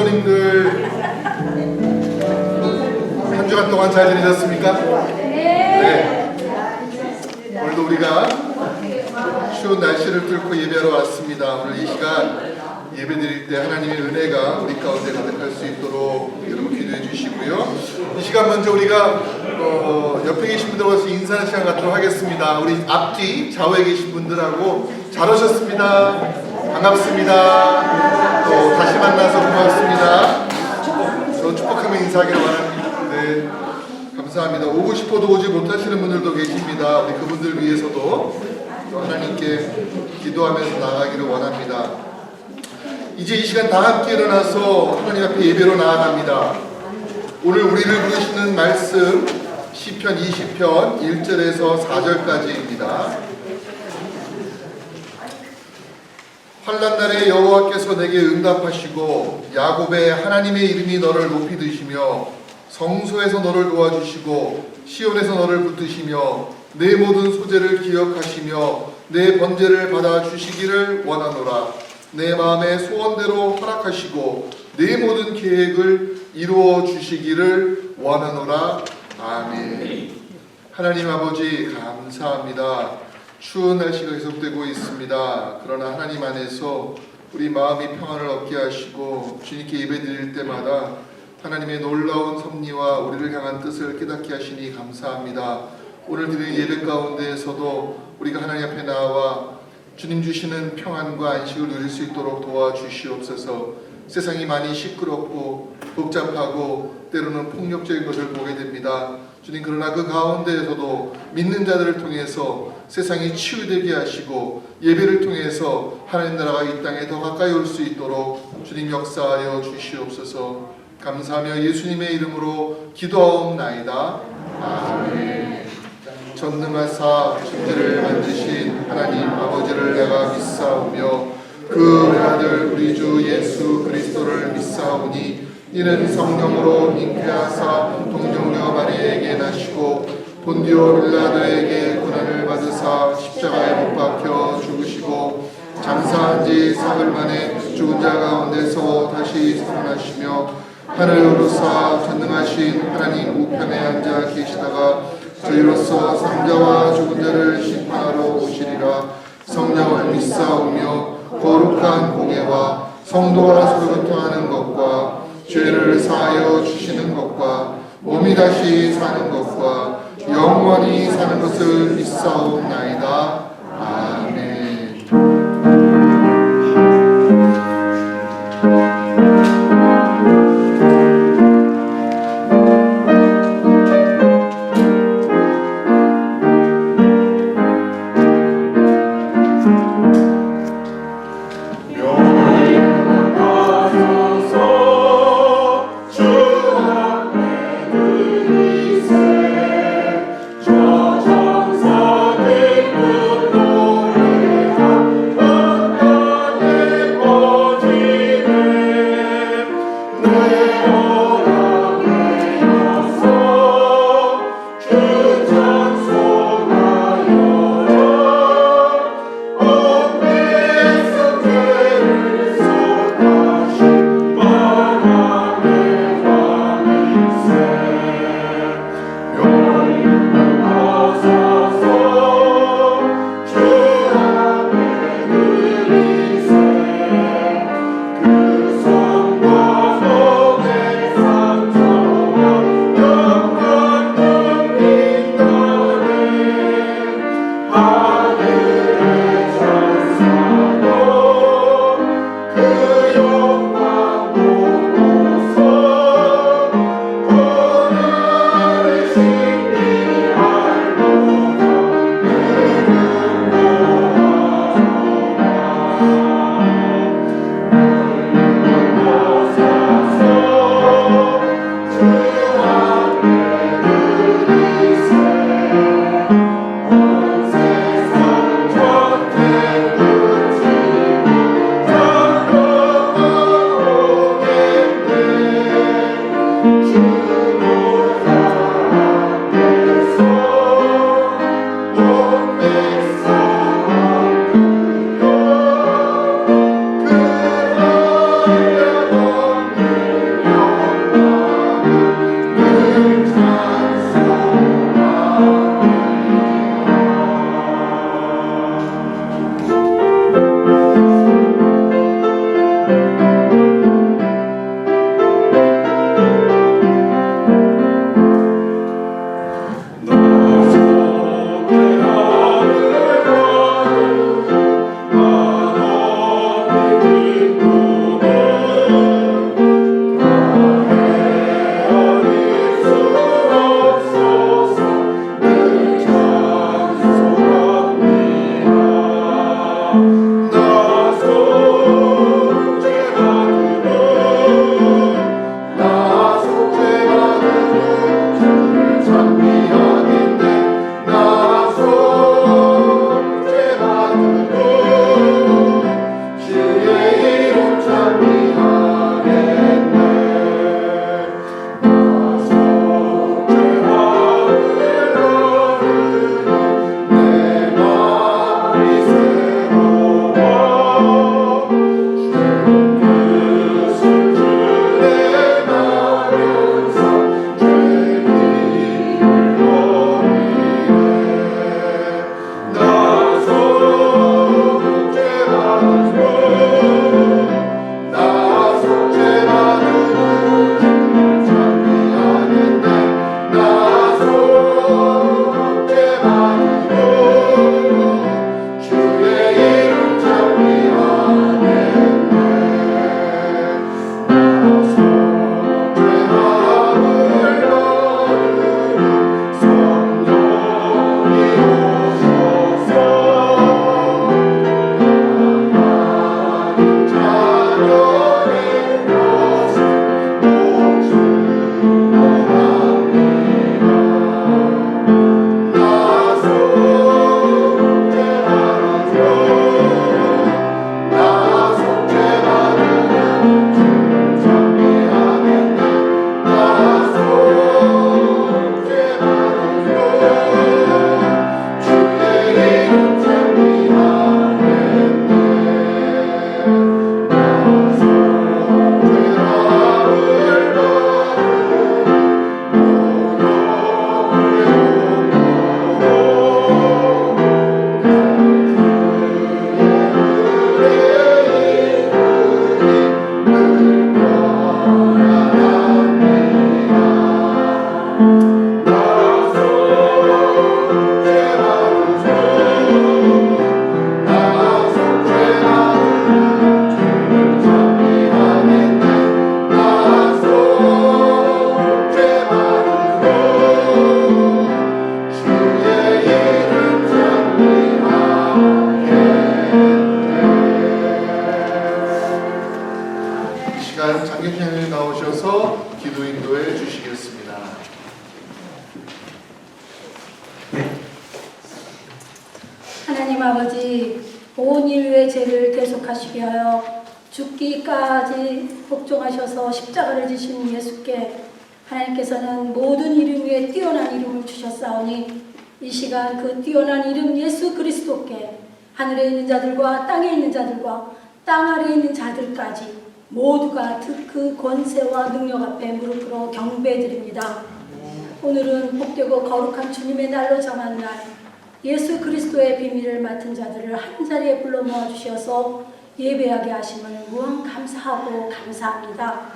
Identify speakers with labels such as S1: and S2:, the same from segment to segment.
S1: 성도님들 한 주간 동안 잘 지내셨습니까? 네. 오늘도 우리가 추운 날씨를 뚫고 예배하러 왔습니다. 오늘 이 시간 예배드릴 때 하나님의 은혜가 우리 가운데 가득할 수 있도록 여러분 기도해 주시고요. 이 시간 먼저 우리가 옆에 계신 분들과 인사하는 시간 갖도록 하겠습니다. 우리 앞뒤 좌우에 계신 분들하고 잘 오셨습니다. 반갑습니다. 또 다시 만나서 고맙습니다. 저 축복하며 인사하기를 원합니다. 네, 감사합니다. 오고 싶어도 오지 못하시는 분들도 계십니다. 우리 그분들 위해서도 또 하나님께 기도하면서 나가기를 원합니다. 이제 이 시간 다 함께 일어나서 하나님 앞에 예배로 나아갑니다. 오늘 우리를 부르시는 말씀 시편 20편 1절에서 4절까지입니다. 환난날에 여호와께서 내게 응답하시고 야곱의 하나님의 이름이 너를 높이 드시며 성소에서 너를 도와주시고 시온에서 너를 붙드시며 내 모든 소재를 기억하시며 내 번제를 받아주시기를 원하노라. 내 마음의 소원대로 허락하시고 내 모든 계획을 이루어 주시기를 원하노라. 아멘. 하나님 아버지 감사합니다. 추운 날씨가 계속되고 있습니다. 그러나 하나님 안에서 우리 마음이 평안을 얻게 하시고 주님께 예배드릴 때마다 하나님의 놀라운 섭리와 우리를 향한 뜻을 깨닫게 하시니 감사합니다. 오늘 드리는 예배 가운데에서도 우리가 하나님 앞에 나와 주님 주시는 평안과 안식을 누릴 수 있도록 도와주시옵소서. 세상이 많이 시끄럽고 복잡하고 때로는 폭력적인 것을 보게 됩니다. 주님, 그러나 그 가운데에서도 믿는 자들을 통해서 세상이 치유되게 하시고 예배를 통해서 하나님 나라가 이 땅에 더 가까이 올 수 있도록 주님 역사하여 주시옵소서. 감사하며 예수님의 이름으로 기도하옵나이다. 아멘. 전능하사 천지를 만드신 하나님 아버지를 내가 믿사오며 그 외아들 우리 주 예수 그리스도를 믿사오니 이는 성령으로 잉태하사 동정녀 마리아에게 나시고 본디오 빌라도에게 고난을 받으사 십자가에 못 박혀 죽으시고 장사한 지 사흘 만에 죽은 자 가운데서 다시 살아나시며 하늘 오르사 전능하신 하나님 우편에 앉아 계시다가 저희로서 상자와 죽은 자를 심판하러 오시리라. 성령을 믿사오며 거룩한 공예와 성도가 서로 통하는 것과 죄를 사하여 주시는 것과 몸이 다시 사는 것과 영원히 사는 것을 믿사옵나이다. 아멘.
S2: 저 정사들
S1: 시간 장경신님 나오셔서 기도 인도해 주시겠습니다.
S2: 하나님 아버지, 온 인류의 죄를 대속하시게 하여 죽기까지 복종하셔서 십자가를 지신 예수께 하나님께서는 모든 이름 위에 뛰어난 이름을 주셨사오니 이 시간 그 뛰어난 이름 예수 그리스도께 하늘에 있는 자들과 땅에 있는 자들과 땅 아래에 있는 자들까지 모두가 그 권세와 능력 앞에 무릎 꿇어 경배드립니다. 오늘은 복되고 거룩한 주님의 날로 정한 날, 예수 그리스도의 비밀을 맡은 자들을 한자리에 불러 모아주셔서 예배하게 하심을 무한 감사하고 감사합니다.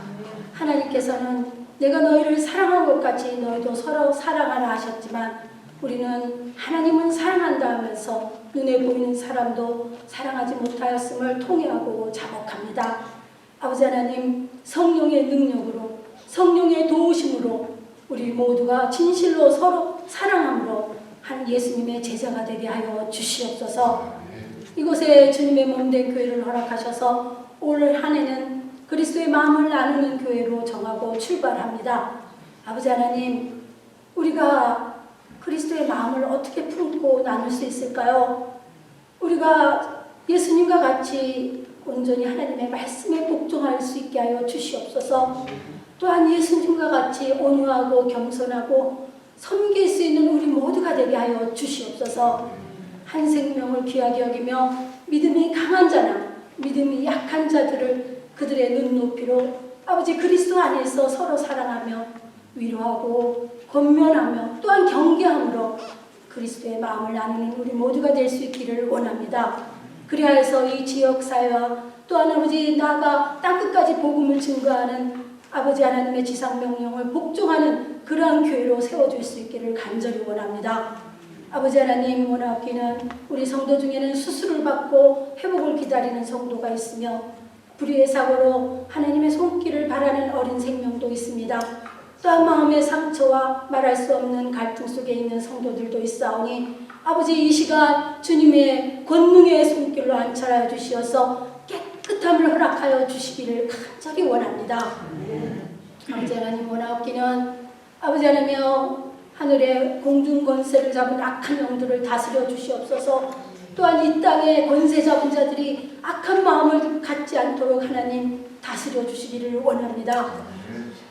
S2: 하나님께서는 내가 너희를 사랑한 것 같이 너희도 서로 사랑하라 하셨지만 우리는 하나님은 사랑한다 하면서 눈에 보이는 사람도 사랑하지 못하였음을 통회하고 자복합니다. 아버지 하나님, 성령의 능력으로, 성령의 도우심으로 우리 모두가 진실로 서로 사랑함으로 한 예수님의 제자가 되게 하여 주시옵소서. 이곳에 주님의 몸된 교회를 허락하셔서 올 한 해는 그리스도의 마음을 나누는 교회로 정하고 출발합니다. 아버지 하나님, 우리가 그리스도의 마음을 어떻게 품고 나눌 수 있을까요? 우리가 예수님과 같이 온전히 하나님의 말씀에 복종할 수 있게 하여 주시옵소서. 또한 예수님과 같이 온유하고 겸손하고 섬길 수 있는 우리 모두가 되게 하여 주시옵소서. 한 생명을 귀하게 여기며 믿음이 강한 자나 믿음이 약한 자들을 그들의 눈높이로 아버지 그리스도 안에서 서로 사랑하며 위로하고 권면하며 또한 경계함으로 그리스도의 마음을 나누는 우리 모두가 될 수 있기를 원합니다. 그리하여서 이 지역사회와 또한 아버지 나아가 땅끝까지 복음을 증거하는 아버지 하나님의 지상명령을 복종하는 그러한 교회로 세워줄 수 있기를 간절히 원합니다. 아버지 하나님, 원하옵기는 우리 성도 중에는 수술을 받고 회복을 기다리는 성도가 있으며 불의의 사고로 하나님의 손길을 바라는 어린 생명도 있습니다. 또한 마음의 상처와 말할 수 없는 갈등 속에 있는 성도들도 있사오니 아버지, 이 시간 주님의 권능의 손길로 안찰하여 주시어서 깨끗함을 허락하여 주시기를 간절히 원합니다. 아버지 하나님, 원하옵기는 아버지 하나님여 하늘의 공중 권세를 잡은 악한 영들을 다스려 주시옵소서. 또한 이 땅의 권세 잡은 자들이 악한 마음을 갖지 않도록 하나님 다스려 주시기를 원합니다.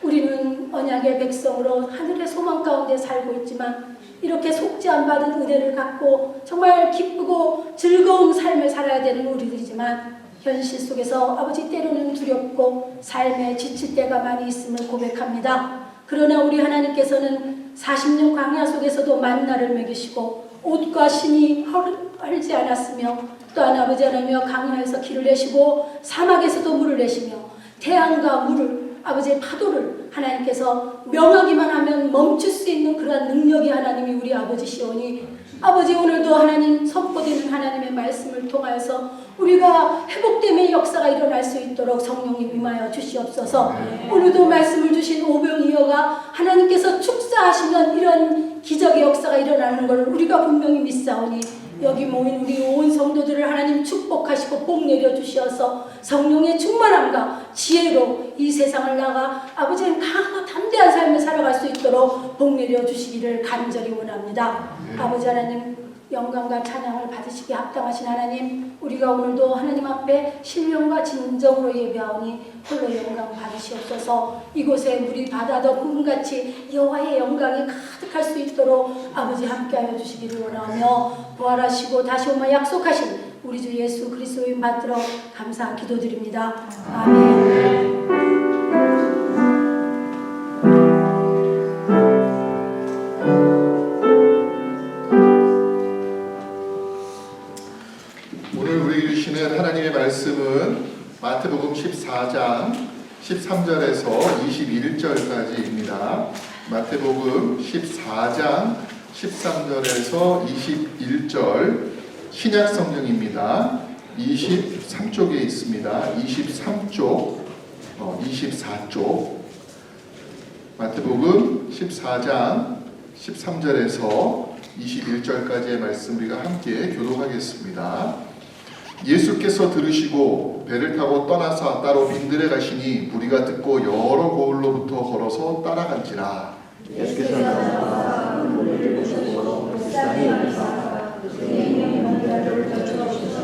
S2: 우리는 언약의 백성으로 하늘의 소망 가운데 살고 있지만 이렇게 속지 안 받은 은혜를 갖고 정말 기쁘고 즐거운 삶을 살아야 되는 우리들이지만 현실 속에서 아버지 때로는 두렵고 삶에 지칠 때가 많이 있음을 고백합니다. 그러나 우리 하나님께서는 40년 광야 속에서도 만나를 먹이시고 옷과 신이 헐지 않았으며 또한 아버지 하나님여 강야에서 길을 내시고 사막에서도 물을 내시며 태양과 물을 아버지의 파도를 하나님께서 명하기만 하면 멈출 수 있는 그러한 능력이 하나님이 우리 아버지시오니 아버지, 오늘도 하나님 선포되는 하나님의 말씀을 통하여서 우리가 회복됨의 역사가 일어날 수 있도록 성령이 임하여 주시옵소서. 오늘도 말씀을 주신 오병이어가 하나님께서 축사하시면 이런 기적의 역사가 일어나는 것을 우리가 분명히 믿사오니 여기 모인 우리 온 성도들을 하나님 축복하시고 복 내려 주시어서 성령의 충만함과 지혜로 이 세상을 나가 아버지는 강하고 담대한 삶을 살아갈 수 있도록 복 내려 주시기를 간절히 원합니다. 아버지 하나님, 영광과 찬양을 받으시기 합당하신 하나님, 우리가 오늘도 하나님 앞에 신령과 진정으로 예배하오니 홀로 영광 받으시옵소서. 이곳에 물이 바다도 구름같이 여호와의 영광이 가득할 수 있도록 아버지 함께하여 주시기를 원하며 부활하시고 다시 오마 약속하신 우리 주 예수 그리스도의 받들어 감사 기도드립니다. 아멘.
S1: 하나님의 말씀은 마태복음 14장 13절에서 21절까지입니다. 마태복음 14장 13절에서 21절 신약 성경입니다. 23쪽에 있습니다. 23쪽, 24쪽 마태복음 14장 13절에서 21절까지의 말씀 우리가 함께 교독하겠습니다. 예수께서 들으시고 배를 타고 떠나서 따로 빈들에 가시니 무리가 듣고 여러 고을로부터 걸어서 따라간지라.
S3: 예수께서는 우리를 보시고 불쌍히 여기사 그의 이름의 먼저를 펼쳐주시고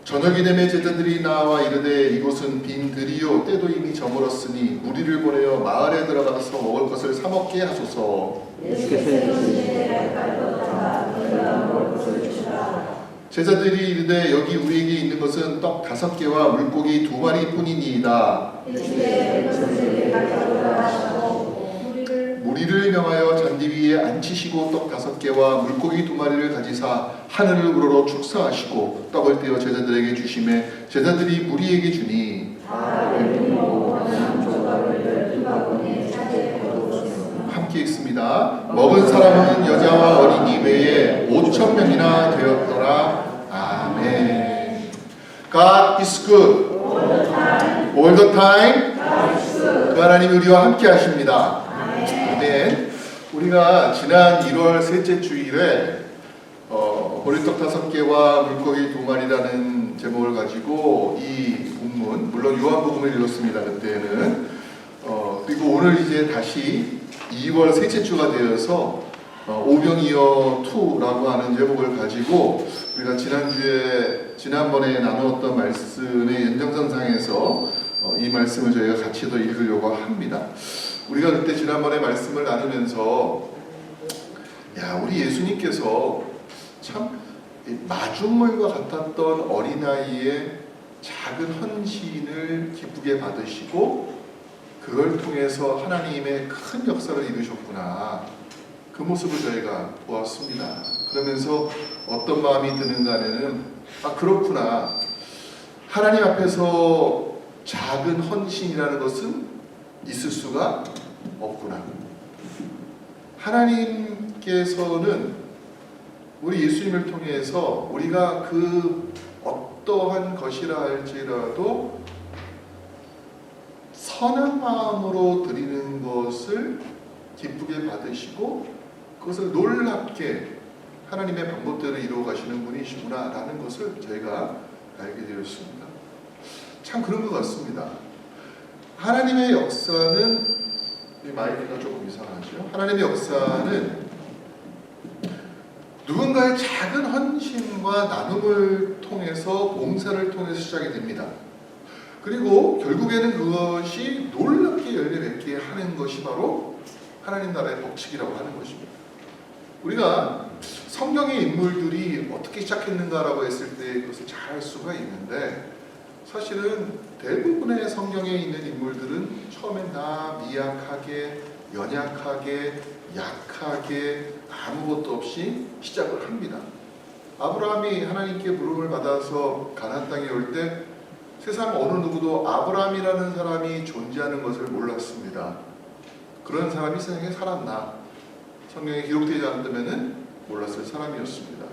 S1: 저녁이 되매 제자들이 나와 이르되 이곳은 빈들이요 때도 이미 저물었으니 무리를 보내어 마을에 들어가서 먹을 것을 사 먹게 하소서.
S3: 예수께서 이르시되 갈곳다가 너희가 먹을 것을 주시라.
S1: 제자들이 이르되 여기 우리에게 있는 것은 떡 5개와 물고기 2마리 뿐이니이다.
S3: 예수께서 그것을 가져오라 하시고
S1: 무리를 명하여 잔디 위에 앉히시고 떡 5개와 물고기 2마리를 가지사 하늘을 우러러 축사하시고 떡을 떼어 제자들에게 주시매 제자들이 무리에게 주니 함께 읽습니다. 먹은 사람은 여자와 어린이 외에 5,000명이나 되었더라. 아멘. God is good. All the time. 그 하나님이 우리와 함께 하십니다. 아멘. 우리가 지난 1월 셋째 주일에 보리떡 5개와 물고기 2마리라는 제목을 가지고 이 본문, 물론 요한복음을 읽었습니다. 그때는 그리고 오늘 이제 다시 2월 셋째 주가 되어서 오병이어 2라고 하는 제목을 가지고 우리가 지난번에 나누었던 말씀의 연장선상에서 이 말씀을 저희가 같이 더 읽으려고 합니다. 우리가 그때 지난번에 말씀을 나누면서 우리 예수님께서 참 마중물과 같았던 어린아이의 작은 헌신을 기쁘게 받으시고 그걸 통해서 하나님의 큰 역사를 이루셨구나. 그 모습을 저희가 보았습니다. 그러면서 어떤 마음이 드는가 하면은 그렇구나. 하나님 앞에서 작은 헌신이라는 것은 있을 수가 없구나. 하나님께서는 우리 예수님을 통해서 우리가 그 어떠한 것이라 할지라도 선한 마음으로 드리는 것을 기쁘게 받으시고 그것을 놀랍게 하나님의 방법대로 이루어 가시는 분이시구나 라는 것을 저희가 알게 되었습니다. 참 그런 것 같습니다. 하나님의 역사는, 이 마이크가 조금 이상하죠? 하나님의 역사는 누군가의 작은 헌신과 나눔을 통해서, 봉사를 통해서 시작이 됩니다. 그리고 결국에는 그것이 놀랍게 열매 맺게 하는 것이 바로 하나님 나라의 법칙이라고 하는 것입니다. 우리가 성경의 인물들이 어떻게 시작했는가라고 했을 때 그것을 잘 알 수가 있는데 사실은 대부분의 성경에 있는 인물들은 처음엔 다 미약하게, 연약하게, 약하게 아무것도 없이 시작을 합니다. 아브라함이 하나님께 부름을 받아서 가나안 땅에 올 때 세상 어느 누구도 아브라함이라는 사람이 존재하는 것을 몰랐습니다. 그런 사람이 세상에 살았나? 성경에 기록되지 않았다면 몰랐을 사람이었습니다.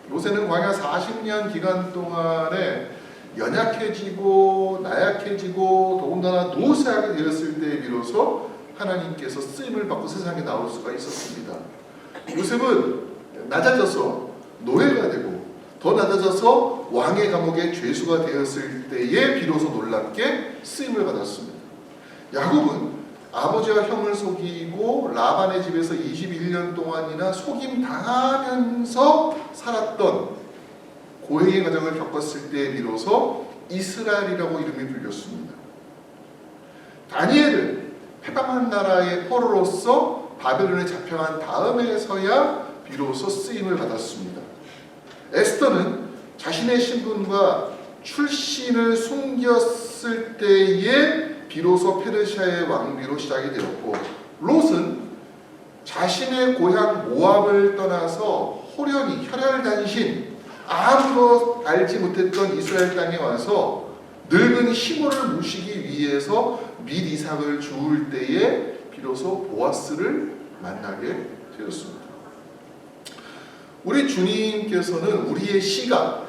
S1: 모세는 광야 40년 기간 동안에 연약해지고 나약해지고 더군다나 노쇠하게 되었을 때에 비로소 하나님께서 쓰임을 받고 세상에 나올 수가 있었습니다. 요셉은 낮아져서 노예가 되고 더 낮아져서 왕의 감옥에 죄수가 되었을 때에 비로소 놀랍게 쓰임을 받았습니다. 야곱은 아버지와 형을 속이고 라반의 집에서 21년 동안이나 속임 당하면서 살았던 고행의 과정을 겪었을 때 비로소 이스라엘이라고 이름이 불렸습니다. 다니엘은 패방한 나라의 포로로서 바벨론에 잡혀간 다음에서야 비로소 쓰임을 받았습니다. 에스더는 자신의 신분과 출신을 숨겼을 때에 비로소 페르시아의 왕비로 시작이 되었고, 롯은 자신의 고향 모압을 떠나서 호련히 혈혈단신 아무도 알지 못했던 이스라엘 땅에 와서 늙은 시므를 모시기 위해서 및 이삭을 주울 때에 비로소 보아스를 만나게 되었습니다. 우리 주님께서는 우리의 시각,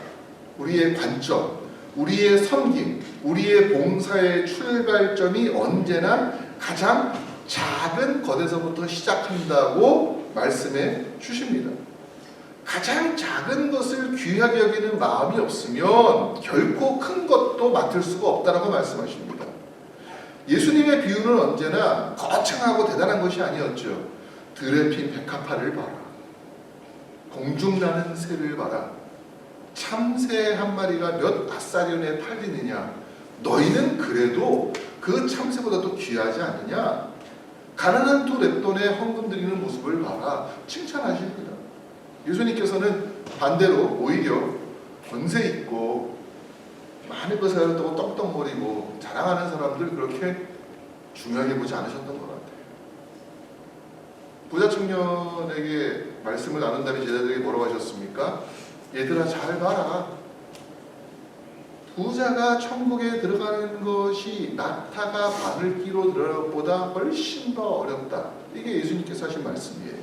S1: 우리의 관점, 우리의 섬김, 우리의 봉사의 출발점이 언제나 가장 작은 것에서부터 시작한다고 말씀해 주십니다. 가장 작은 것을 귀하게 여기는 마음이 없으면 결코 큰 것도 맡을 수가 없다라고 말씀하십니다. 예수님의 비유는 언제나 거창하고 대단한 것이 아니었죠. 들에 핀 백합화를 봐라. 공중나는 새를 봐라. 참새 한 마리가 몇 아사리온에 팔리느냐. 너희는 그래도 그 참새보다도 귀하지 않느냐. 가난한 두 랩돈에 헌금 드리는 모습을 봐라. 칭찬하십니다. 예수님께서는 반대로 오히려 권세 있고 많은 것을 가지고 떵떵거리고 자랑하는 사람들 그렇게 중요하게 보지 않으셨던 것 같아요. 부자 청년에게 말씀을 나눈 다음에 제자들에게 뭐라고 하셨습니까? 얘들아 잘 봐라. 부자가 천국에 들어가는 것이 낙타가 바늘기로 들어가는 것보다 훨씬 더 어렵다. 이게 예수님께서 하신 말씀이에요.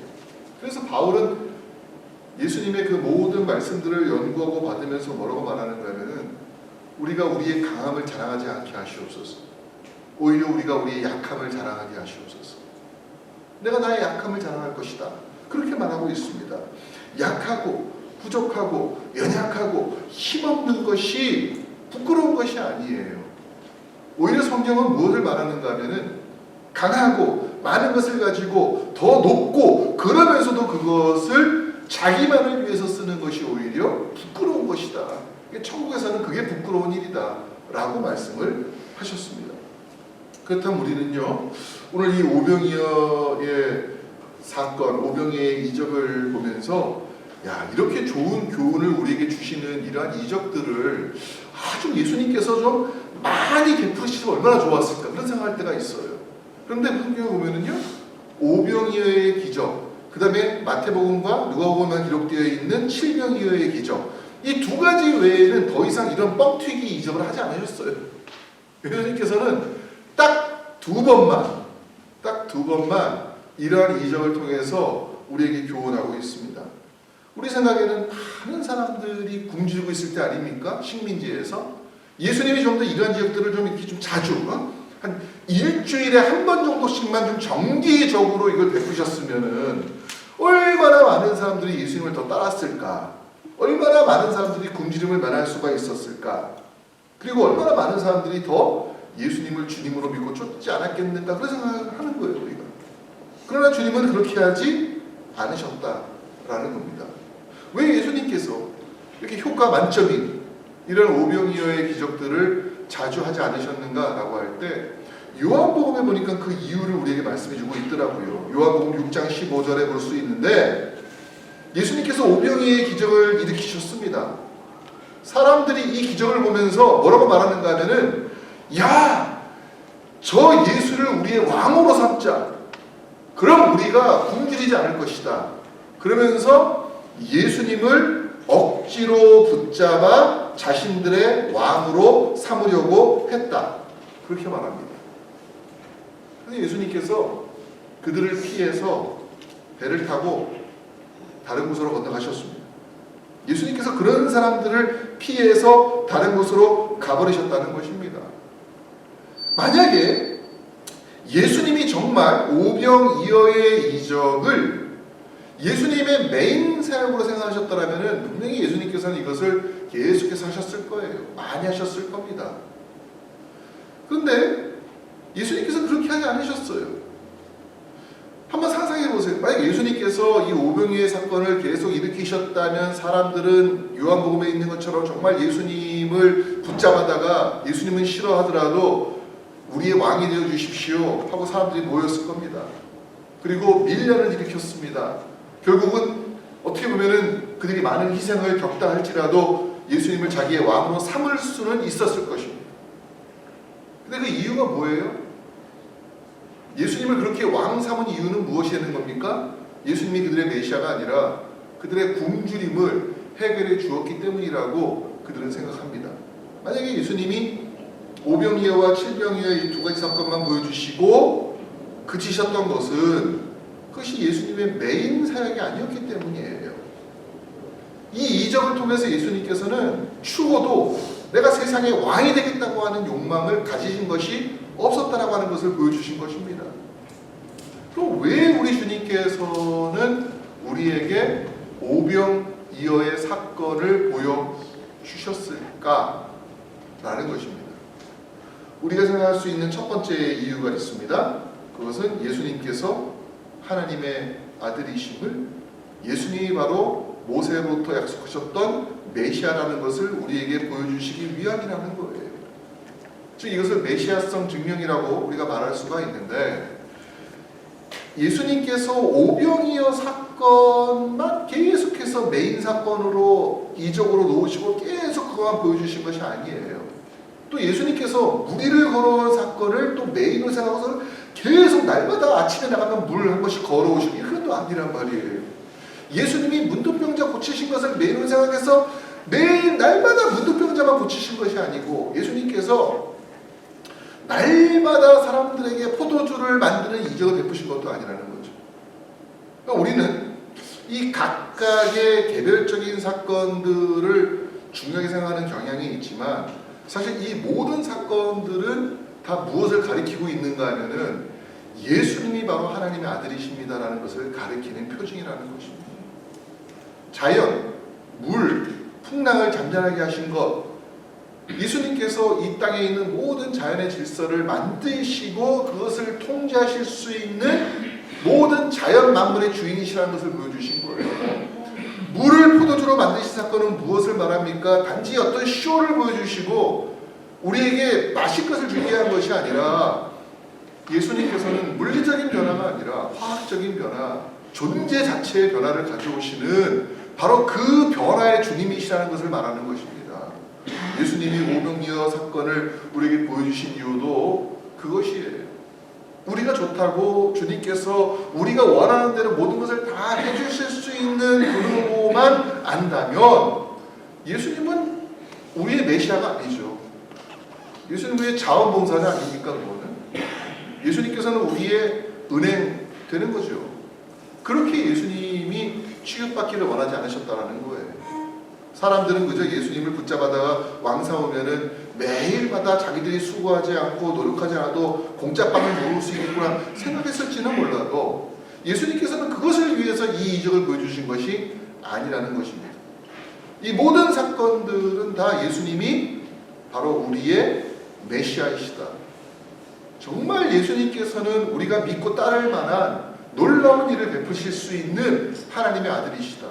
S1: 그래서 바울은 예수님의 그 모든 말씀들을 연구하고 받으면서 뭐라고 말하는가 하면은 우리가 우리의 강함을 자랑하지 않게 하시옵소서. 오히려 우리가 우리의 약함을 자랑하게 하시옵소서. 내가 나의 약함을 자랑할 것이다. 그렇게 말하고 있습니다. 약하고 부족하고 연약하고 힘없는 것이 부끄러운 것이 아니에요. 오히려 성경은 무엇을 말하는가 하면은 강하고 많은 것을 가지고 더 높고 그러면서도 그것을 자기만을 위해서 쓰는 것이 오히려 부끄러운 것이다. 천국에서는 그게 부끄러운 일이다 라고 말씀을 하셨습니다. 그렇다면 우리는요, 오늘 이 오병이어의 사건, 오병이어의 이적을 보면서 야, 이렇게 좋은 교훈을 우리에게 주시는 이러한 이적들을 아주 예수님께서 좀 많이 베푸시면 얼마나 좋았을까 그런 생각할 때가 있어요. 그런데 성경에 보면은요, 오병이어의 기적, 그 다음에 마태복음과 누가복음에 기록되어 있는 칠병이어의 기적, 이 두 가지 외에는 더 이상 이런 뻥튀기 이적을 하지 않으셨어요. 예수님께서는 딱 두 번만 이러한 이적을 통해서 우리에게 교훈하고 있습니다. 우리 생각에는 많은 사람들이 굶주리고 있을 때 아닙니까? 식민지에서 예수님이 좀 더 이러한 지역들을 좀 이렇게 좀 자주 한 일주일에 한 번 정도씩만 좀 정기적으로 이걸 베푸셨으면은 얼마나 많은 사람들이 예수님을 더 따랐을까? 얼마나 많은 사람들이 굶주림을 면할 수가 있었을까? 그리고 얼마나 많은 사람들이 더 예수님을 주님으로 믿고 쫓지 않았겠는가? 그런 생각을 하는 거예요, 우리가. 그러나 주님은 그렇게 하지 않으셨다라는 겁니다. 왜 예수님께서 이렇게 효과 만점인 이런 오병이어의 기적들을 자주 하지 않으셨는가라고 할 때 요한복음에 보니까 그 이유를 우리에게 말씀해주고 있더라고요. 요한복음 6장 15절에 볼 수 있는데 예수님께서 오병이어의 기적을 일으키셨습니다. 사람들이 이 기적을 보면서 뭐라고 말하는가 하면은 야, 저 예수를 우리의 왕으로 삼자. 그럼 우리가 굶주리지 않을 것이다. 그러면서 예수님을 억지로 붙잡아 자신들의 왕으로 삼으려고 했다. 그렇게 말합니다. 그런데 예수님께서 그들을 피해서 배를 타고 다른 곳으로 건너가셨습니다. 예수님께서 그런 사람들을 피해서 다른 곳으로 가버리셨다는 것입니다. 만약에 예수님이 정말 오병이어의 이적을 예수님의 메인 사역으로 생각하셨더라면 분명히 예수님께서는 이것을 계속해서 하셨을 거예요. 많이 하셨을 겁니다. 그런데 예수님께서는 그렇게 하지 않으셨어요. 한번 상상해 보세요. 만약 예수님께서 이 오병이어의 사건을 계속 일으키셨다면 사람들은 요한복음에 있는 것처럼 정말 예수님을 붙잡아다가 예수님은 싫어하더라도 우리의 왕이 되어 주십시오 하고 사람들이 모였을 겁니다. 그리고 밀련을 일으켰습니다. 결국은 어떻게 보면은 그들이 많은 희생을 겪다 할지라도 예수님을 자기의 왕으로 삼을 수는 있었을 것입니다. 근데 그 이유가 뭐예요? 예수님을 그렇게 왕 삼은 이유는 무엇이라는 겁니까? 예수님이 그들의 메시아가 아니라 그들의 굶주림을 해결해 주었기 때문이라고 그들은 생각합니다. 만약에 예수님이 오병이어와 칠병이어의 이 두 가지 사건만 보여주시고 그치셨던 것은 그것이 예수님의 메인 사역이 아니었기 때문이에요. 이 이적을 통해서 예수님께서는 추호도 내가 세상의 왕이 되겠다고 하는 욕망을 가지신 것이 없었다라고 하는 것을 보여주신 것입니다. 그럼 왜 우리 주님께서는 우리에게 이어의 사건을 보여주셨을까라는 것입니다. 우리가 생각할 수 있는 첫 번째 이유가 있습니다. 그것은 예수님께서 하나님의 아들이심을, 예수님이 바로 모세로부터 약속하셨던 메시아라는 것을 우리에게 보여주시기 위함이라는 거예요. 즉 이것을 메시아성 증명이라고 우리가 말할 수가 있는데, 예수님께서 오병이어 사건만 계속해서 메인 사건으로 이적으로 놓으시고 계속 그것만 보여주신 것이 아니에요. 또 예수님께서 무리를 걸어온 사건을 또 메인으로 생각해서 계속 날마다 아침에 나가면 물 한 번씩 걸어오시고, 이건 또 아니란 말이에요. 예수님이 문둥병자 고치신 것을 메인으로 생각해서 매일 날마다 문둥병자만 고치신 것이 아니고, 예수님께서 날마다 사람들에게 포도주를 만드는 이적을 베푸신 것도 아니라는 거죠. 그러니까 우리는 이 각각의 개별적인 사건들을 중요하게 생각하는 경향이 있지만, 사실 이 모든 사건들은 다 무엇을 가리키고 있는가 하면은 예수님이 바로 하나님의 아들이십니다라는 것을 가리키는 표징이라는 것입니다. 자연, 물, 풍랑을 잠잠하게 하신 것, 예수님께서 이 땅에 있는 모든 자연의 질서를 만드시고 그것을 통제하실 수 있는 모든 자연 만물의 주인이시라는 것을 보여주신 거예요. 물을 포도주로 만드신 사건은 무엇을 말합니까? 단지 어떤 쇼를 보여주시고 우리에게 마실 것을 주기 위한 것이 아니라, 예수님께서는 물리적인 변화가 아니라 화학적인 변화, 존재 자체의 변화를 가져오시는 바로 그 변화의 주님이시라는 것을 말하는 것입니다. 예수님이 오병이어 사건을 우리에게 보여주신 이유도 그것이에요. 우리가 좋다고 주님께서 우리가 원하는 대로 모든 것을 다 해주실 수 있는 그로만 안다면 예수님은 우리의 메시아가 아니죠. 예수님은 우리의 자원봉사자 아닙니까? 그거는 예수님께서는 우리의 은행 되는 거죠. 그렇게 예수님이 취급받기를 원하지 않으셨다는 거예요. 사람들은 그저 예수님을 붙잡아다가 왕사 오면은 매일마다 자기들이 수고하지 않고 노력하지 않아도 공짜빵을 먹을 수 있겠구나 생각했을지는 몰라도, 예수님께서는 그것을 위해서 이 이적을 보여주신 것이 아니라는 것입니다. 이 모든 사건들은 다 예수님이 바로 우리의 메시아이시다. 정말 예수님께서는 우리가 믿고 따를 만한 놀라운 일을 베푸실 수 있는 하나님의 아들이시다.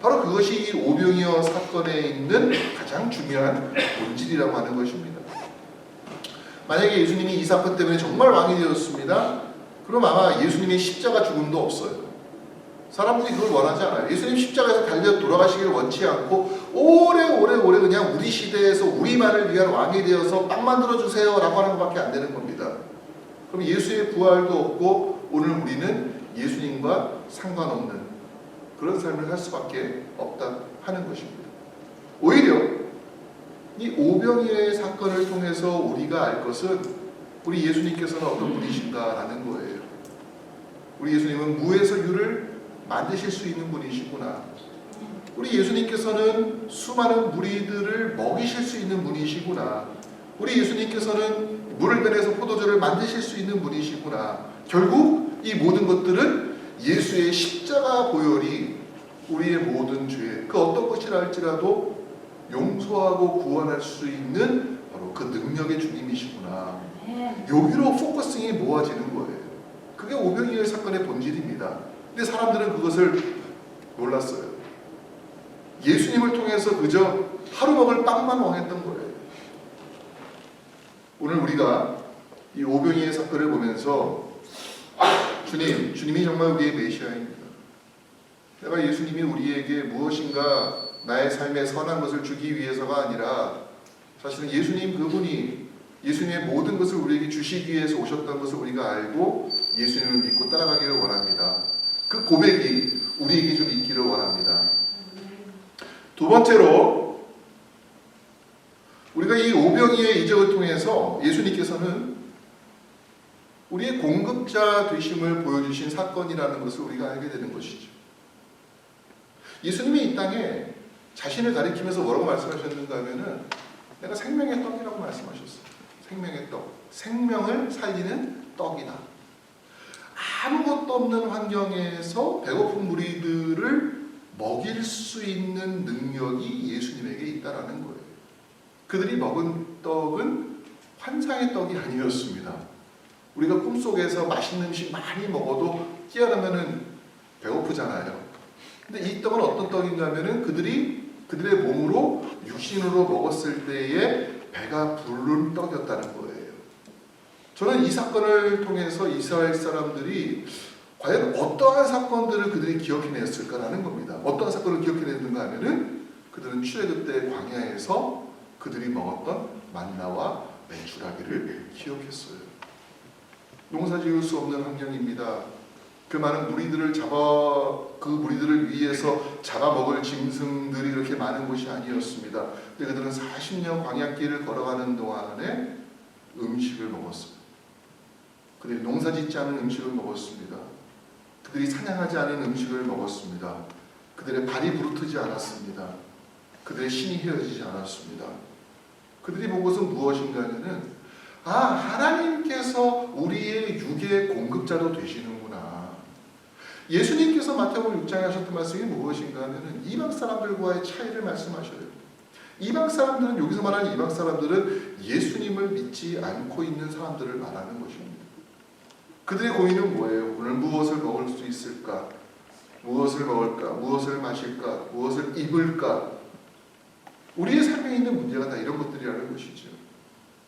S1: 바로 그것이 이 오병이어 사건에 있는 가장 중요한 본질이라고 하는 것입니다. 만약에 예수님이 이 사건 때문에 정말 왕이 되었습니다. 그럼 아마 예수님의 십자가 죽음도 없어요. 사람들이 그걸 원하지 않아요. 예수님 십자가에서 달려 돌아가시기를 원치 않고 오래 그냥 우리 시대에서 우리만을 위한 왕이 되어서 빵 만들어주세요 라고 하는 것밖에 안 되는 겁니다. 그럼 예수의 부활도 없고 오늘 우리는 예수님과 상관없는 그런 삶을 할 수밖에 없다 하는 것입니다. 오히려 이 오병이어의 사건을 통해서 우리가 알 것은 우리 예수님께서는 어떤 분이신가라는 거예요. 우리 예수님은 무에서 유를 만드실 수 있는 분이시구나. 우리 예수님께서는 수많은 무리들을 먹이실 수 있는 분이시구나. 우리 예수님께서는 물을 변해서 포도주를 만드실 수 있는 분이시구나. 결국 이 모든 것들은 예수의 십자가 보혈이 우리의 모든 죄, 그 어떤 것이라 할지라도 용서하고 구원할 수 있는 바로 그 능력의 주님이시구나. 여기로 포커싱이 모아지는 거예요. 그게 오병이어 사건의 본질입니다. 근데 사람들은 그것을 몰랐어요. 예수님을 통해서 그저 하루 먹을 빵만 원했던 거예요. 오늘 우리가 이 오병이어 사건을 보면서 주님이 정말 우리의 메시아입니다. 내가 예수님이 우리에게 무엇인가 나의 삶에 선한 것을 주기 위해서가 아니라 사실은 예수님 그분이 예수님의 모든 것을 우리에게 주시기 위해서 오셨던 것을 우리가 알고 예수님을 믿고 따라가기를 원합니다. 그 고백이 우리에게 좀 있기를 원합니다. 두 번째로 우리가 이 오병이어의 이적을 통해서 예수님께서는 우리의 공급자 되심을 보여주신 사건이라는 것을 우리가 알게 되는 것이죠. 예수님이 이 땅에 자신을 가리키면서 뭐라고 말씀하셨는가 하면은 내가 생명의 떡이라고 말씀하셨어요. 생명의 떡. 생명을 살리는 떡이다. 아무것도 없는 환경에서 배고픈 무리들을 먹일 수 있는 능력이 예수님에게 있다라는 거예요. 그들이 먹은 떡은 환상의 떡이 아니었습니다. 우리가 꿈속에서 맛있는 음식 많이 먹어도 깨어나면은 배고프잖아요. 근데 이 떡은 어떤 떡인가 하면은 그들의 몸으로 육신으로 먹었을 때에 배가 부른 떡이었다는 거예요. 저는 이 사건을 통해서 이스라엘 사람들이 과연 어떠한 사건들을 그들이 기억해냈을까라는 겁니다. 어떠한 사건을 기억해냈는가 하면은 그들은 출애굽 때 광야에서 그들이 먹었던 만나와 메추라기를 기억했어요. 농사지을 수 없는 환경입니다. 그 많은 무리들을 그 무리들을 위해서 잡아먹을 짐승들이 그렇게 많은 곳이 아니었습니다. 근데 그들은 40년 광야길을 걸어가는 동안에 음식을 먹었어요. 그들이 농사짓지 않은 음식을 먹었습니다. 그들이 사냥하지 않은 음식을 먹었습니다. 그들의 발이 부르트지 않았습니다. 그들의 신이 헤어지지 않았습니다. 그들이 본 것은 무엇인가 하면은 하나님께서 우리의 육의 공급자로 되시는구나. 예수님께서 마태복음 6장에 하셨던 말씀이 무엇인가 하면은 이방 사람들과의 차이를 말씀하셔요. 이방 사람들은, 여기서 말하는 이방 사람들은 예수님을 믿지 않고 있는 사람들을 말하는 것입니다. 그들의 고민은 뭐예요? 오늘 무엇을 먹을 수 있을까? 무엇을 먹을까? 무엇을 마실까? 무엇을 입을까? 우리의 삶에 있는 문제가 다 이런 것들이라는 것이죠.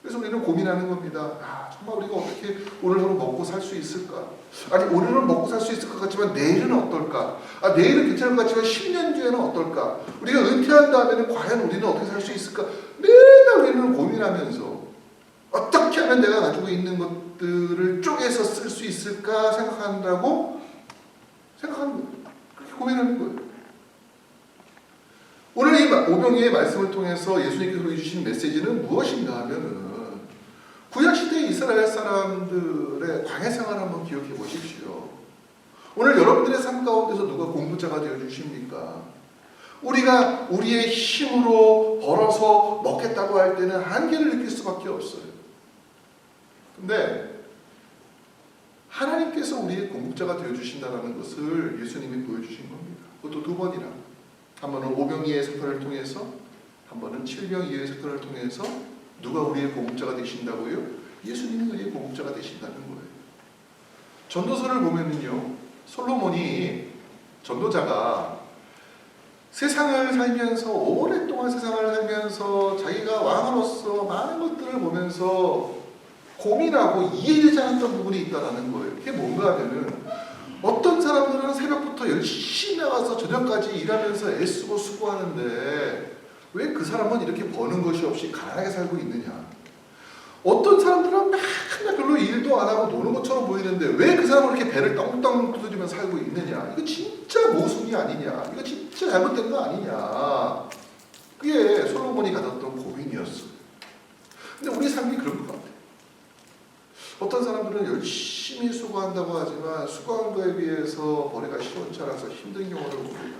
S1: 그래서 우리는 고민하는 겁니다. 정말 우리가 어떻게 오늘 하루 먹고 살 수 있을까? 아니, 오늘은 먹고 살 수 있을 것 같지만 내일은 어떨까? 내일은 괜찮을 것 같지만 10년 뒤에는 어떨까? 우리가 은퇴한 다음에는 과연 우리는 어떻게 살 수 있을까? 맨날 우리는 고민하면서 어떻게 하면 내가 가지고 있는 것들을 쪼개서 쓸 수 있을까 생각하는 거예요. 그렇게 고민하는 거예요. 오늘 이 오병이의 말씀을 통해서 예수님께서 보여주신 메시지는 무엇인가 하면은 구약시대 이스라엘 사람들의 광야 생활을 한번 기억해 보십시오. 오늘 여러분들의 삶 가운데서 누가 공부자가 되어 주십니까? 우리가 우리의 힘으로 벌어서 먹겠다고 할 때는 한계를 느낄 수밖에 없어요. 근데 하나님께서 우리의 공급자가 되어 주신다는 것을 예수님이 보여주신 겁니다. 그것도 두 번이나. 한 번은 오병이의 사건을 통해서, 한 번은 7병 이후의 사건을 통해서 누가 우리의 공급자가 되신다고요? 예수님이 우리의 공급자가 되신다는 거예요. 전도서를 보면은요, 솔로몬이 전도자가 세상을 살면서, 오랫동안 세상을 살면서 자기가 왕으로서 많은 것들을 보면서 고민하고 이해되지 않았던 부분이 있다는 거예요. 그게 뭔가 하면은 어떤 사람들은 새벽부터 열심히 나가서 저녁까지 일하면서 애쓰고 수고하는데 왜 그 사람은 이렇게 버는 것이 없이 가난하게 살고 있느냐. 어떤 사람들은 맨날 별로 일도 안 하고 노는 것처럼 보이는데 왜 그 사람은 이렇게 배를 떵떵 두드리면서 살고 있느냐. 이거 진짜 모순이 아니냐. 이거 진짜 잘못된 거 아니냐. 그게 솔로몬이 가졌던 고민이었어요. 근데 우리 삶이 그런 것 같아요. 어떤 사람들은 열심히 수고한다고 하지만 수고한 거에 비해서 벌이가 시원치 않아서 힘든 경우를 봅니다.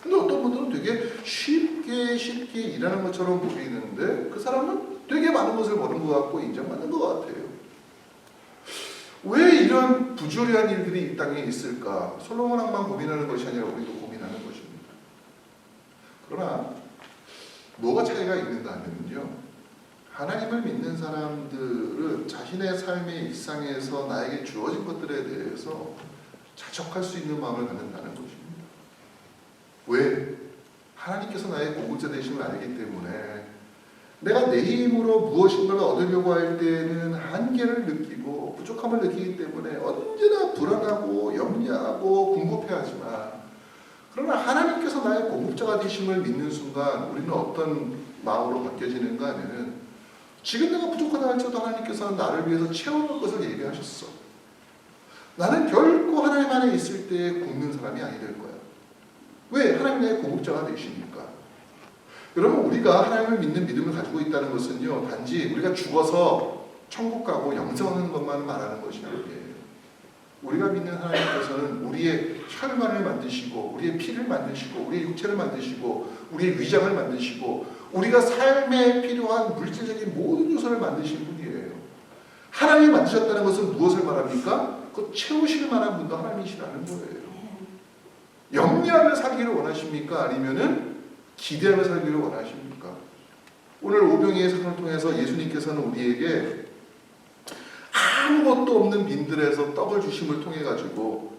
S1: 근데 어떤 분들은 되게 쉽게 일하는 것처럼 보이는데 그 사람은 되게 많은 것을 버는 것 같고 인정받는 것 같아요. 왜 이런 부조리한 일들이 이 땅에 있을까? 솔로몬 왕만 고민하는 것이 아니라 우리도 고민하는 것입니다. 그러나 뭐가 차이가 있는가 하면요, 하나님을 믿는 사람들은 자신의 삶의 일상에서 나에게 주어진 것들에 대해서 자족할 수 있는 마음을 갖는다는 것입니다. 왜? 하나님께서 나의 공급자 되심을 알기 때문에 내가 내 힘으로 무엇인가를 얻으려고 할 때는 한계를 느끼고 부족함을 느끼기 때문에 언제나 불안하고 염려하고 궁극해하지만, 그러나 하나님께서 나의 공급자가 되심을 믿는 순간 우리는 어떤 마음으로 바뀌어지는가 하면은 지금 내가 부족하다 할지라도 하나님께서는 나를 위해서 채워놓을 것을 예비하셨어. 나는 결코 하나님 안에 있을 때 굶는 사람이 아니 될 거야. 왜? 하나님 나의 공급자가 되시니까. 여러분, 우리가 하나님을 믿는 믿음을 가지고 있다는 것은요, 단지 우리가 죽어서 천국 가고 영생하는 것만 말하는 것이 아니에요. 우리가 믿는 하나님께서는 우리의 혈관을 만드시고 우리의 피를 만드시고 우리의 육체를 만드시고 우리의 위장을 만드시고 우리가 삶에 필요한 물질적인 모든 요소를 만드신 분이에요. 하나님이 만드셨다는 것은 무엇을 말합니까? 그 채우실 만한 분도 하나님이시라는 거예요. 염려하며 살기를 원하십니까? 아니면은 기대하며 살기를 원하십니까? 오늘 오병이의 사건을 통해서 예수님께서는 우리에게 아무것도 없는 빈들에서 떡을 주심을 통해 가지고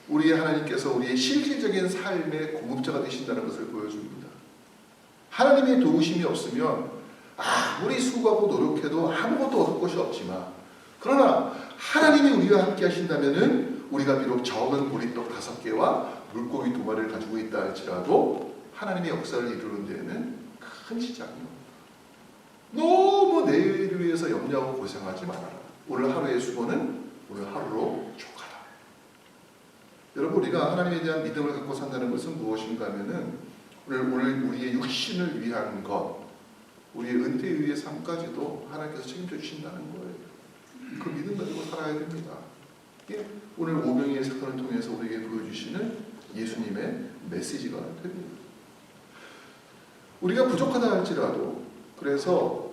S1: 우리의 하나님께서 우리의 실질적인 삶의 공급자가 되신다는 것을 보여줍니다. 하나님의 도우심이 없으면 아무리 수고하고 노력해도 아무것도 얻을 것이 없지만, 그러나 하나님이 우리와 함께 하신다면은 우리가 비록 적은 보리떡 5개와 물고기 2마리를 가지고 있다 할지라도 하나님의 역사를 이루는 데에는 큰 지장이 없다. 너무 내일을 위해서 염려하고 고생하지 말아라. 오늘 하루의 수고는 오늘 하루로 족하라. 여러분, 우리가 하나님에 대한 믿음을 갖고 산다는 것은 무엇인가 하면은 오늘 우리의 육신을 위한 것, 우리의 은퇴 이후의 삶까지도 하나님께서 책임져 주신다는 거예요. 그 믿음 가지고 살아야 됩니다. 이게 오늘 오병이의 사건을 통해서 우리에게 보여주시는 예수님의 메시지가 됩니다. 우리가 부족하다 할지라도, 그래서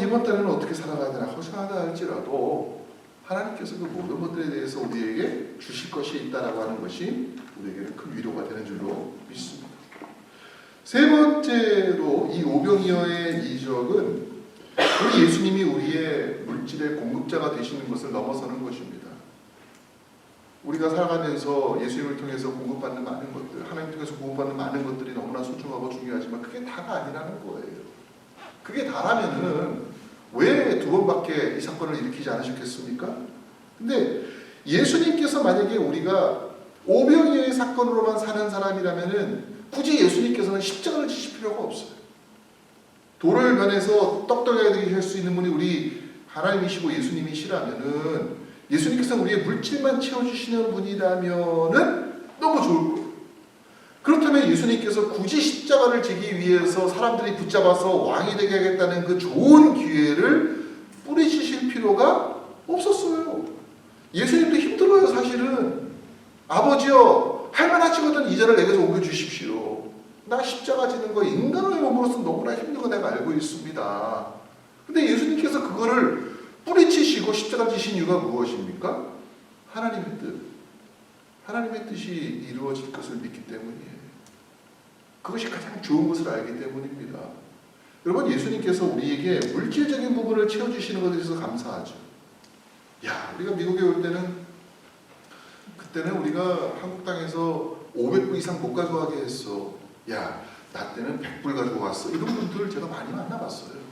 S1: 이번 달에는 어떻게 살아가야 되나 허전하다 할지라도 하나님께서 그 모든 것들에 대해서 우리에게 주실 것이 있다라고 하는 것이 우리에게는 큰 위로가 되는 줄로 믿습니다. 세 번째로 이 오병이어의 이적은 우리 예수님이 우리의 물질의 공급자가 되시는 것을 넘어서는 것입니다. 우리가 살아가면서 예수님을 통해서 공급받는 많은 것들, 하나님 통해서 공급받는 많은 것들이 너무나 소중하고 중요하지만 그게 다가 아니라는 거예요. 그게 다라면은 왜 2번밖에 이 사건을 일으키지 않으셨겠습니까? 근데 예수님께서 만약에 우리가 오병이어의 사건으로만 사는 사람이라면은 굳이 예수님께서는 십자가를 지실 필요가 없어요. 돌을 변해서 떡떡이가 되게 할 수 있는 분이 우리 하나님이시고 예수님이시라면은, 예수님께서는 우리의 물질만 채워주시는 분이라면은 너무 좋을 거예요. 그렇다면 예수님께서 굳이 십자가를 지기 위해서 사람들이 붙잡아서 왕이 되게 하겠다는 그 좋은 기회를 뿌리치실 필요가 없었어요. 예수님도 힘들어요, 사실은. 아버지여, 할만하시거든 이 자를 내게서 옮겨주십시오. 나 십자가 지는 거 인간의 몸으로서 너무나 힘든 거 내가 알고 있습니다. 근데 예수님께서 그거를 뿌리치시고 십자가 지신 이유가 무엇입니까? 하나님의 뜻. 하나님의 뜻이 이루어질 것을 믿기 때문이에요. 그것이 가장 좋은 것을 알기 때문입니다. 여러분, 예수님께서 우리에게 물질적인 부분을 채워주시는 것에 대해서 감사하죠. 우리가 미국에 올 때는, 그때는 우리가 한국 땅에서 500불 이상 못 가져가게 했어. 나 때는 100불 가지고 왔어. 이런 분들 제가 많이 만나봤어요.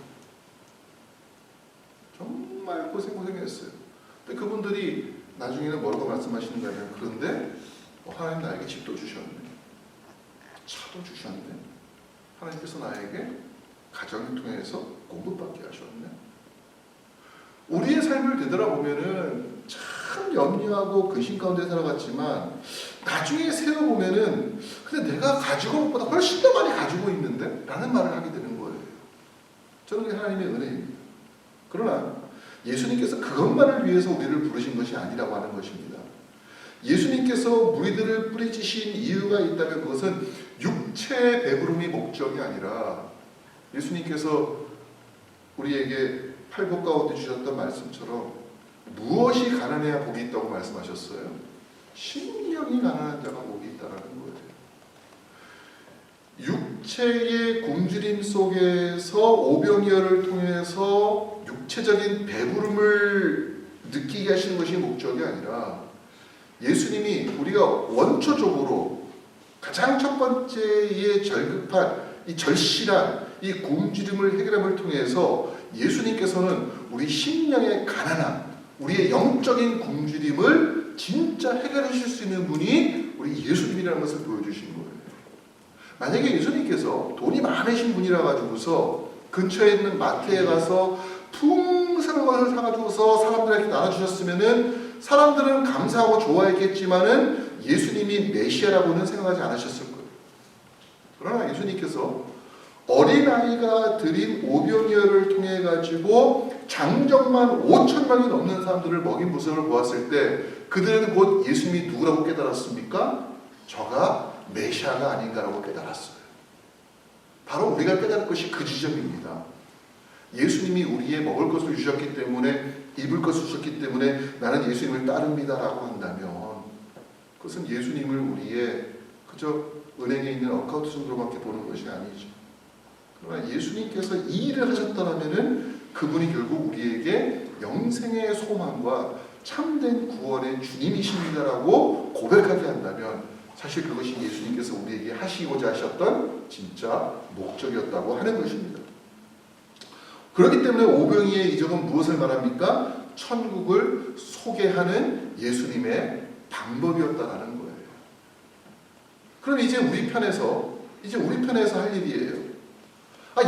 S1: 정말 고생했어요. 근데 그분들이 나중에는 뭐라고 말씀하시는가 하면, 그런데 하나님 나에게 집도 주셨네, 차도 주셨네, 하나님께서 나에게 가정을 통해서 공급받게 하셨네. 우리의 삶을 되돌아보면은 참 염려하고 근심 가운데 살아갔지만 나중에 세어보면은 근데 내가 가지고 온 것보다 훨씬 더 많이 가지고 있는데? 라는 말을 하게 되는 거예요. 저는 그게 하나님의 은혜입니다. 그러나 예수님께서 그것만을 위해서 우리를 부르신 것이 아니라고 하는 것입니다. 예수님께서 무리들을 뿌리치신 이유가 있다면 그것은 육체의 배부름이 목적이 아니라, 예수님께서 우리에게 팔복 가운데 주셨던 말씀처럼 무엇이 가난해야 복이 있다고 말씀하셨어요? 심령이 가난한 자가 복이 있다라는 거예요. 육체의 굶주림 속에서 오병이어를 통해서 육체적인 배부름을 느끼게 하시는 것이 목적이 아니라, 예수님이 우리가 원초적으로 가장 첫 번째의 절급한 이 절실한 이 굶주림을 해결함을 통해서 예수님께서는 우리 심령의 가난함, 우리의 영적인 굶주림을 진짜 해결해 주실 수 있는 분이 우리 예수님이라는 것을 보여주시는 거예요. 만약에 예수님께서 돈이 많으신 분이라 가지고서 근처에 있는 마트에 가서 풍성한 것을 사가지고서 사람들에게 나눠주셨으면은 사람들은 감사하고 좋아했겠지만은 예수님이 메시아라고는 생각하지 않으셨을 거예요. 그러나 예수님께서 어린아이가 드린 오병이어를 통해 가지고 장정만 5,000명이 넘는 사람들을 먹인 모습을 보았을 때 그들은 곧 예수님이 누구라고 깨달았습니까? 저가 메시아가 아닌가라고 깨달았어요. 바로 우리가 깨달을 것이 그 지점입니다. 예수님이 우리의 먹을 것을 주셨기 때문에, 입을 것을 주셨기 때문에 나는 예수님을 따릅니다라고 한다면 그것은 예수님을 우리의 그저 은행에 있는 어카운트 정도밖에 보는 것이 아니죠. 그러나 예수님께서 이 일을 하셨다면은 그분이 결국 우리에게 영생의 소망과 참된 구원의 주님이십니다라고 고백하게 한다면 사실 그것이 예수님께서 우리에게 하시고자 하셨던 진짜 목적이었다고 하는 것입니다. 그렇기 때문에 오병이의 이적은 무엇을 말합니까? 천국을 소개하는 예수님의 방법이었다라는 거예요. 그럼 이제 우리 편에서 할 일이에요.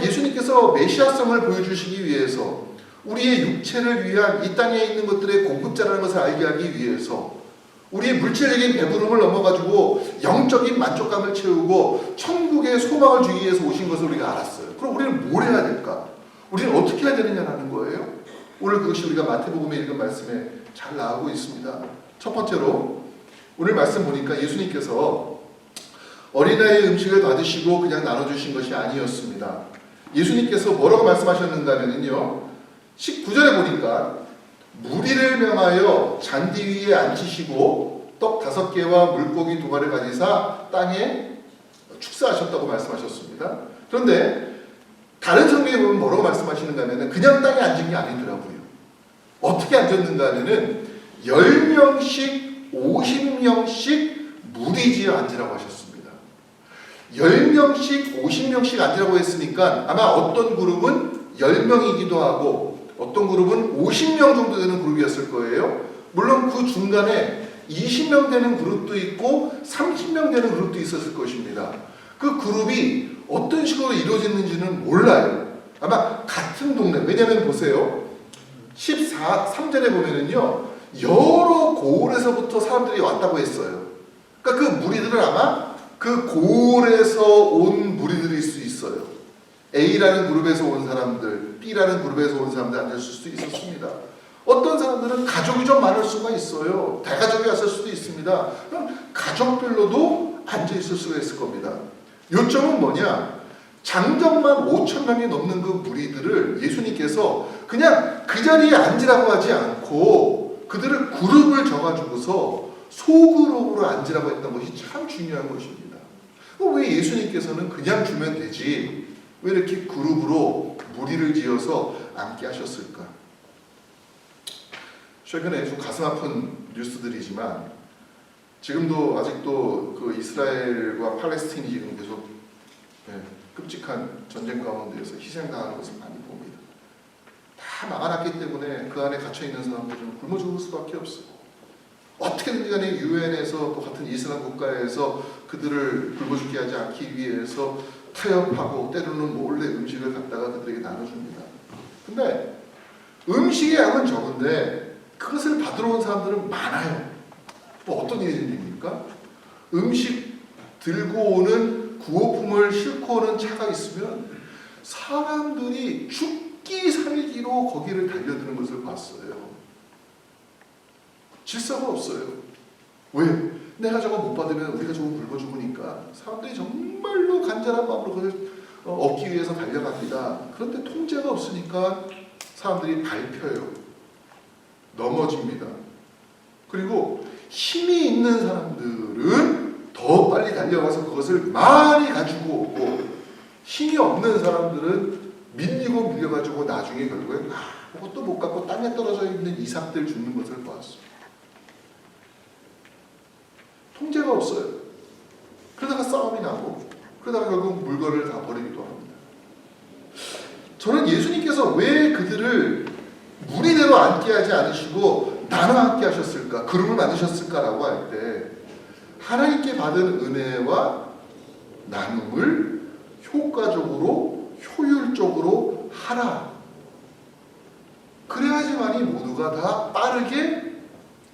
S1: 예수님께서 메시아성을 보여주시기 위해서 우리의 육체를 위한 이 땅에 있는 것들의 공급자라는 것을 알게 하기 위해서 우리의 물질적인 배부름을 넘어가지고 영적인 만족감을 채우고 천국의 소망을 주기 위해서 오신 것을 우리가 알았어요. 그럼 우리는 뭘 해야 될까? 우리는 어떻게 해야 되느냐라는 거예요. 오늘 그것이 우리가 마태복음에 읽은 말씀에 잘 나오고 있습니다. 첫 번째로 오늘 말씀 보니까 예수님께서 어린아이의 음식을 받으시고 그냥 나눠주신 것이 아니었습니다. 예수님께서 뭐라고 말씀하셨는가 하면요, 19절에 보니까 무리를 명하여 잔디 위에 앉히시고 떡 5개와 물고기 2마리를 가지사 땅에 축사하셨다고 말씀하셨습니다. 그런데 다른 성경에 보면 뭐라고 말씀하시는가 하면 그냥 땅에 앉은 게 아니더라고요. 어떻게 앉았는가 하면 10명씩 50명씩 무리지어 앉으라고 하셨습니다. 10명씩 50명씩 앉으라고 했으니까 아마 어떤 그룹은 10명이기도 하고 어떤 그룹은 50명 정도 되는 그룹이었을 거예요. 물론 그 중간에 20명 되는 그룹도 있고 30명 되는 그룹도 있었을 것입니다. 그 그룹이 어떤 식으로 이루어졌는지는 몰라요. 아마 같은 동네, 왜냐하면 보세요. 13절에 보면은요, 여러 고을에서부터 사람들이 왔다고 했어요. 그러니까 그 무리들은 아마 그 고을에서 온 무리들일 수 있어요. A라는 그룹에서 온 사람들, B라는 그룹에서 온 사람들 앉았을 수도 있었습니다. 어떤 사람들은 가족이 좀 많을 수가 있어요. 대가족이 왔을 수도 있습니다. 그럼 가족별로도 앉아 있을 수가 있을 겁니다. 요점은 뭐냐? 장정만 5,000명이 넘는 그 무리들을 예수님께서 그냥 그 자리에 앉으라고 하지 않고 그들을 그룹을 정해주고서 소그룹으로 앉으라고 했던 것이 참 중요한 것입니다. 왜 예수님께서는 그냥 주면 되지 왜 이렇게 그룹으로 무리를 지어서 앉게 하셨을까? 최근에 좀 가슴 아픈 뉴스들이지만 지금도 아직도 그 이스라엘과 팔레스틴이 지금 계속 끔찍한 전쟁 가운데에서 희생당하는 것을 많이 봅니다. 다 막아놨기 때문에 그 안에 갇혀있는 사람들은 굶어 죽을 수밖에 없어요. 어떻게든지 간에 유엔에서 또 같은 이슬람 국가에서 그들을 굶어 죽게 하지 않기 위해서 타협하고 때로는 몰래 음식을 갖다가 그들에게 나눠줍니다. 근데 음식의 양은 적은데 그것을 받으러 온 사람들은 많아요. 뭐 어떤 일입니까? 음식 들고 오는 구호품을 싣고 오는 차가 있으면 사람들이 죽기 살기로 거기를 달려드는 것을 봤어요. 질서가 없어요. 왜? 내가 저거 못 받으면 우리가 저거 굶어 죽으니까 사람들이 정말로 간절한 마음으로 그걸 얻기 위해서 달려갑니다. 그런데 통제가 없으니까 사람들이 밟혀요. 넘어집니다. 그리고 힘이 있는 사람들은 더 빨리 달려가서 그것을 많이 가지고 오고 힘이 없는 사람들은 밀리고 밀려가지고 나중에 결국에 아무것도 못 갖고 땅에 떨어져 있는 이삭들 죽는 것을 보았어요. 통제가 없어요. 그러다가 싸움이 나고 그러다가 결국 물건을 다 버리기도 합니다. 저는 예수님께서 왜 그들을 무리대로 앉게 하지 않으시고 나눠 앉게 하셨을까? 그룹을 만드셨을까라고 할 때 하나님께 받은 은혜와 나눔을 효과적으로 효율적으로 하라. 그래야지만이 모두가 다 빠르게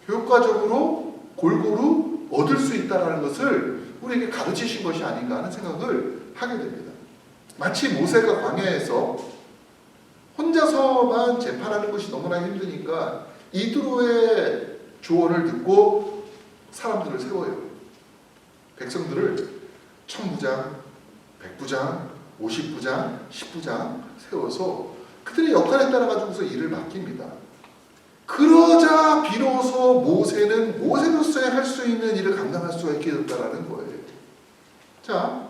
S1: 효과적으로 골고루 얻을 수 있다는 것을 우리에게 가르치신 것이 아닌가 하는 생각을 하게 됩니다. 마치 모세가 광야에서 혼자서만 재판하는 것이 너무나 힘드니까 이드로의 조언을 듣고 사람들을 세워요. 백성들을 1000부장, 100부장, 50부장, 10부장 세워서 그들의 역할에 따라 가지고서 일을 맡깁니다. 그러자 비로소 모세는 모세로서의 할 수 있는 일을 감당할 수가 있게 됐다라는 거예요. 자,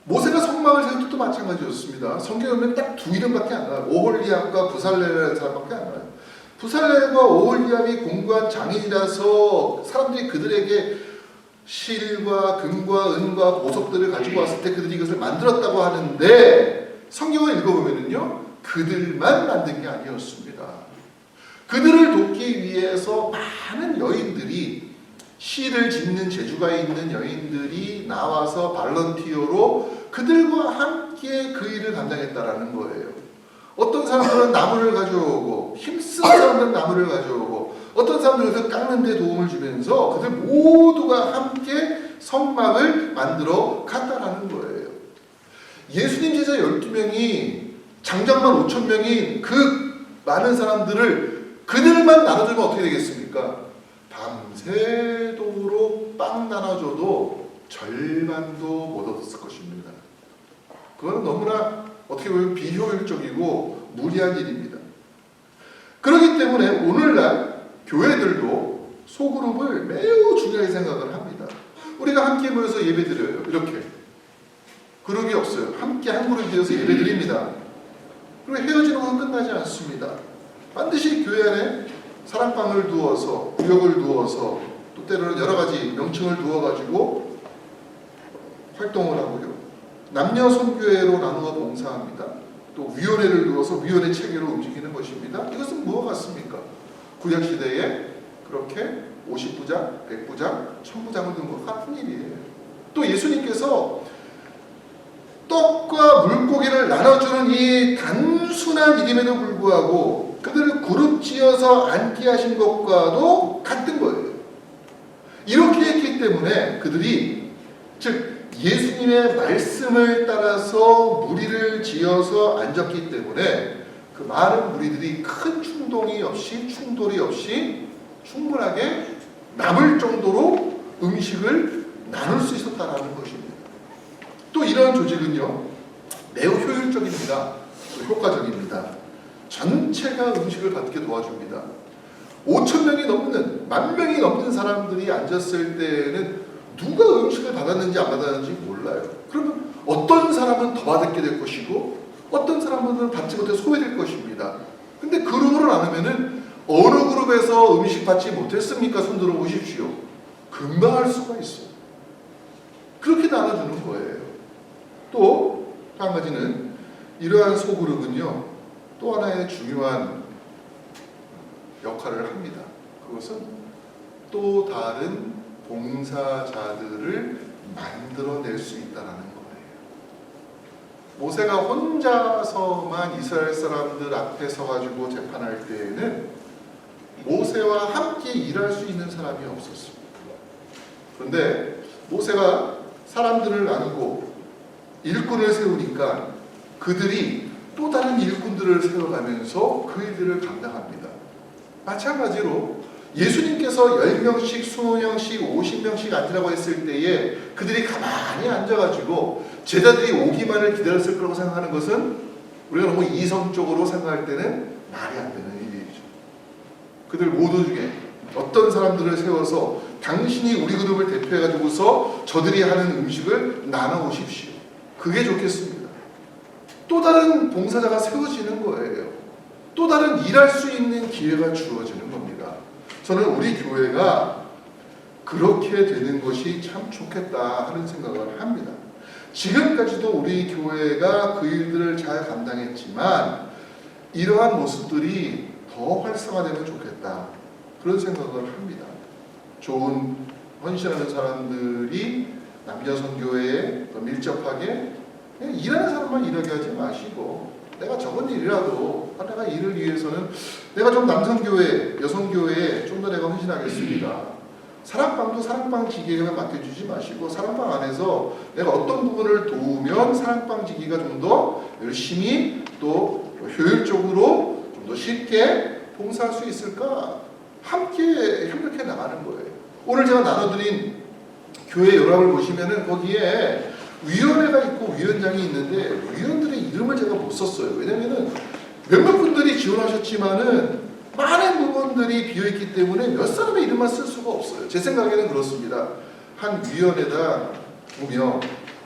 S1: 모세가 성막을 세울 때도 마찬가지였습니다. 성경에 보면 딱 두 이름밖에 안 나와요. 오홀리압과 부살레라는 사람밖에 안 나와요. 부살레와 오홀리압이 공부한 장인이라서 사람들이 그들에게 실과 금과 은과 보석들을 가지고 왔을 때 그들이 이것을 만들었다고 하는데, 성경을 읽어보면요 그들만 만든 게 아니었습니다. 그들을 돕기 위해서 많은 여인들이, 시를 짓는 재주가 있는 여인들이 나와서 발런티어로 그들과 함께 그 일을 감당했다라는 거예요. 어떤 사람들은 나무를 가져오고, 힘쓴 사람들은 나무를 가져오고, 어떤 사람들은 그 깎는 데 도움을 주면서 그들 모두가 함께 성막을 만들어 갔다라는 거예요. 예수님 제자 12명이 장작만 5,000명인 그 많은 사람들을 그들만 나눠주면 어떻게 되겠습니까? 밤새도록 빵 나눠줘도 절반도 못 얻었을 것입니다. 그건 너무나 어떻게 보면 비효율적이고 무리한 일입니다. 그렇기 때문에 오늘날 교회들도 소그룹을 매우 중요하게 생각을 합니다. 우리가 함께 모여서 예배드려요. 이렇게. 그룹이 없어요. 함께 한 그룹이 되어서 예배드립니다. 그리고 헤어지는 건 끝나지 않습니다. 반드시 교회 안에 사랑방을 두어서, 구역을 두어서, 또 때로는 여러 가지 명칭을 두어가지고 활동을 하고요. 남녀 선교회로 나누어 봉사합니다. 또 위원회를 두어서 위원회 체계로 움직이는 것입니다. 이것은 무엇 같습니까? 구약시대에 그렇게 50부장, 100부장, 1000부장을 둔 것 같은 일이에요. 또 예수님께서 떡과 물고기를 나눠주는 이 단순한 일임에도 불구하고 그들을 그룹지어서 앉게 하신 것과도 같은 거예요. 이렇게 했기 때문에 그들이, 즉 예수님의 말씀을 따라서 무리를 지어서 앉았기 때문에 그 많은 무리들이 큰 충동이 없이, 충돌이 없이 충분하게 남을 정도로 음식을 나눌 수 있었다는 것입니다. 또 이러한 조직은요 매우 효율적입니다. 또 효과적입니다. 전체가 음식을 받게 도와줍니다. 5,000명이 넘는, 10,000명이 넘는 사람들이 앉았을 때는 누가 음식을 받았는지 안 받았는지 몰라요. 그러면 어떤 사람은 더 받게 될 것이고 어떤 사람은 받지 못해 소외될 것입니다. 근데 그룹으로 나누면은 어느 그룹에서 음식 받지 못했습니까? 손 들어 보십시오. 금방 할 수가 있어요. 그렇게 나눠주는 거예요. 또 한 가지는 이러한 소그룹은요 또 하나의 중요한 역할을 합니다. 그것은 또 다른 봉사자들을 만들어낼 수 있다는 거예요. 모세가 혼자서만 이스라엘 사람들 앞에 서가지고 재판할 때에는 모세와 함께 일할 수 있는 사람이 없었습니다. 그런데 모세가 사람들을 나누고 일꾼을 세우니까 그들이 또 다른 일꾼들을 세워가면서 그 일들을 감당합니다. 마찬가지로 예수님께서 10명씩, 20명씩, 50명씩 앉으라고 했을 때에 그들이 가만히 앉아가지고 제자들이 오기만을 기다렸을 거라고 생각하는 것은 우리가 너무 이성적으로 생각할 때는 말이 안 되는 일이죠. 그들 모두 중에 어떤 사람들을 세워서 당신이 우리 그룹을 대표해가지고서 저들이 하는 음식을 나눠오십시오. 그게 좋겠습니다. 또 다른 봉사자가 세워지는 거예요. 또 다른 일할 수 있는 기회가 주어지는 겁니다. 저는 우리 교회가 그렇게 되는 것이 참 좋겠다 하는 생각을 합니다. 지금까지도 우리 교회가 그 일들을 잘 감당했지만 이러한 모습들이 더 활성화되면 좋겠다 그런 생각을 합니다. 좋은 헌신하는 사람들이 남녀 선교회에 밀접하게 그냥 일하는 사람만 일하게 하지 마시고 내가 적은 일이라도 내가 일을 위해서는 내가 좀 남성교회, 여성교회에 좀 더 내가 헌신하겠습니다. 사랑방도 사랑방 지기에만 맡겨주지 마시고 사랑방 안에서 내가 어떤 부분을 도우면 사랑방 지기가 좀 더 열심히 또 효율적으로 좀 더 쉽게 봉사할 수 있을까 함께 협력해 나가는 거예요. 오늘 제가 나눠드린 교회 요람을 보시면은 거기에 위원회가 있고 위원장이 있는데 위원들의 이름을 제가 못 썼어요. 왜냐면은 몇몇 분들이 지원하셨지만은 많은 부분들이 비어있기 때문에 몇 사람의 이름만 쓸 수가 없어요. 제 생각에는 그렇습니다. 한 위원회당 2명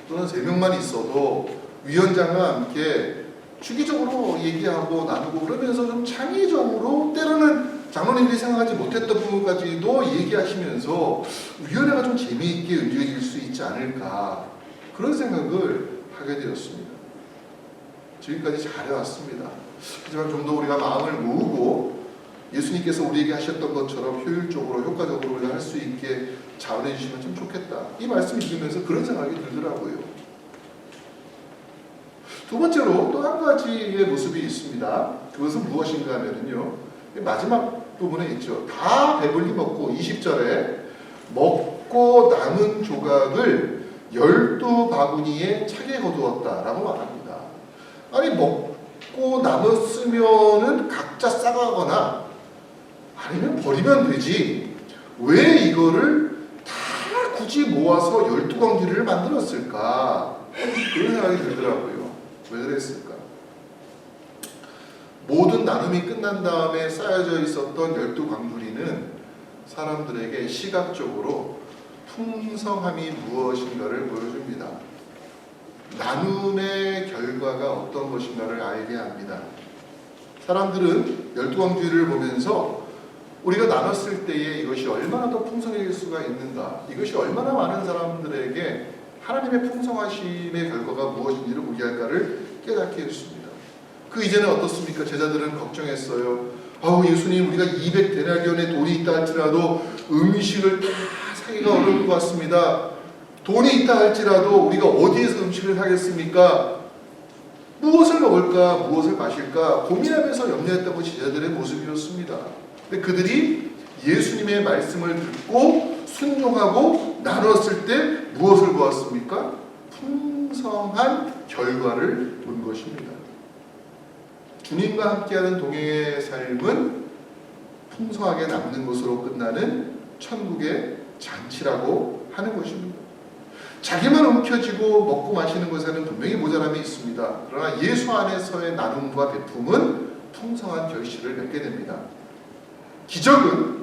S1: 또는 3명만 있어도 위원장과 함께 주기적으로 얘기하고 나누고 그러면서 좀 창의적으로 때로는 장로님들이 생각하지 못했던 부분까지도 얘기하시면서 위원회가 좀 재미있게 이루어질 수 있지 않을까 그런 생각을 하게 되었습니다. 지금까지 잘해왔습니다. 하지만 좀 더 우리가 마음을 모으고 예수님께서 우리에게 하셨던 것처럼 효율적으로 효과적으로 우리가 할 수 있게 자원해 주시면 좀 좋겠다. 이 말씀을 읽으면서 그런 생각이 들더라고요. 두 번째로 또 한 가지의 모습이 있습니다. 그것은 무엇인가 하면요. 마지막 부분에 있죠. 다 배불리 먹고 20절에 먹고 남은 조각을 12바구니에 차게 거두었다라고 말합니다. 아니 먹고 남았으면은 각자 싸가거나 아니면 버리면 되지. 왜 이거를 다 굳이 모아서 12광주리를 만들었을까? 그런 생각이 들더라고요. 왜 그랬을까? 모든 나눔이 끝난 다음에 쌓여져 있었던 12광주리는 사람들에게 시각적으로 풍성함이 무엇인가를 보여줍니다. 나눔의 결과가 어떤 것인가를 알게 합니다. 사람들은 12광주리를 보면서 우리가 나눴을 때에 이것이 얼마나 더 풍성해질 수가 있는가, 이것이 얼마나 많은 사람들에게 하나님의 풍성하심의 결과가 무엇인지를 보게 할까를 깨닫게 했습니다. 그 이전에 어떻습니까? 제자들은 걱정했어요. 아우 예수님, 우리가 200데나리온의 돈이 있다 할지라도 음식을 다 사기가 어려울 것 같습니다. 돈이 있다 할지라도 우리가 어디에서 음식을 사겠습니까? 무엇을 먹을까, 무엇을 마실까 고민하면서 염려했던 제자들의 모습이었습니다. 근데 그들이 예수님의 말씀을 듣고 순종하고 나눴을 때 무엇을 보았습니까? 풍성한 결과를 본 것입니다. 주님과 함께하는 동행의 삶은 풍성하게 남는 것으로 끝나는 천국의 잔치라고 하는 것입니다. 자기만 움켜쥐고 먹고 마시는 것에는 분명히 모자람이 있습니다. 그러나 예수 안에서의 나눔과 베품은 풍성한 결실을 맺게 됩니다. 기적은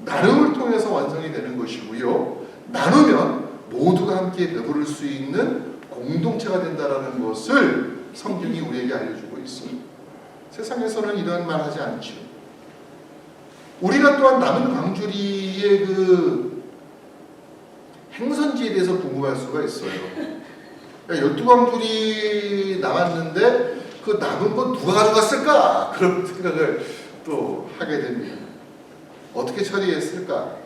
S1: 나눔을 통해서 완성이 되는 것이고요. 나누면 모두가 함께 배부를 수 있는 공동체가 된다는 것을 성경이 우리에게 알려주고 있습니다. 세상에서는 이런 말 하지 않죠. 우리가 또한 남은 광주리의 그 행선지에 대해서 궁금할 수가 있어요. 12광주리 남았는데 그 남은 건 누가 가져갔을까? 그런 생각을 또 하게 됩니다. 어떻게 처리했을까?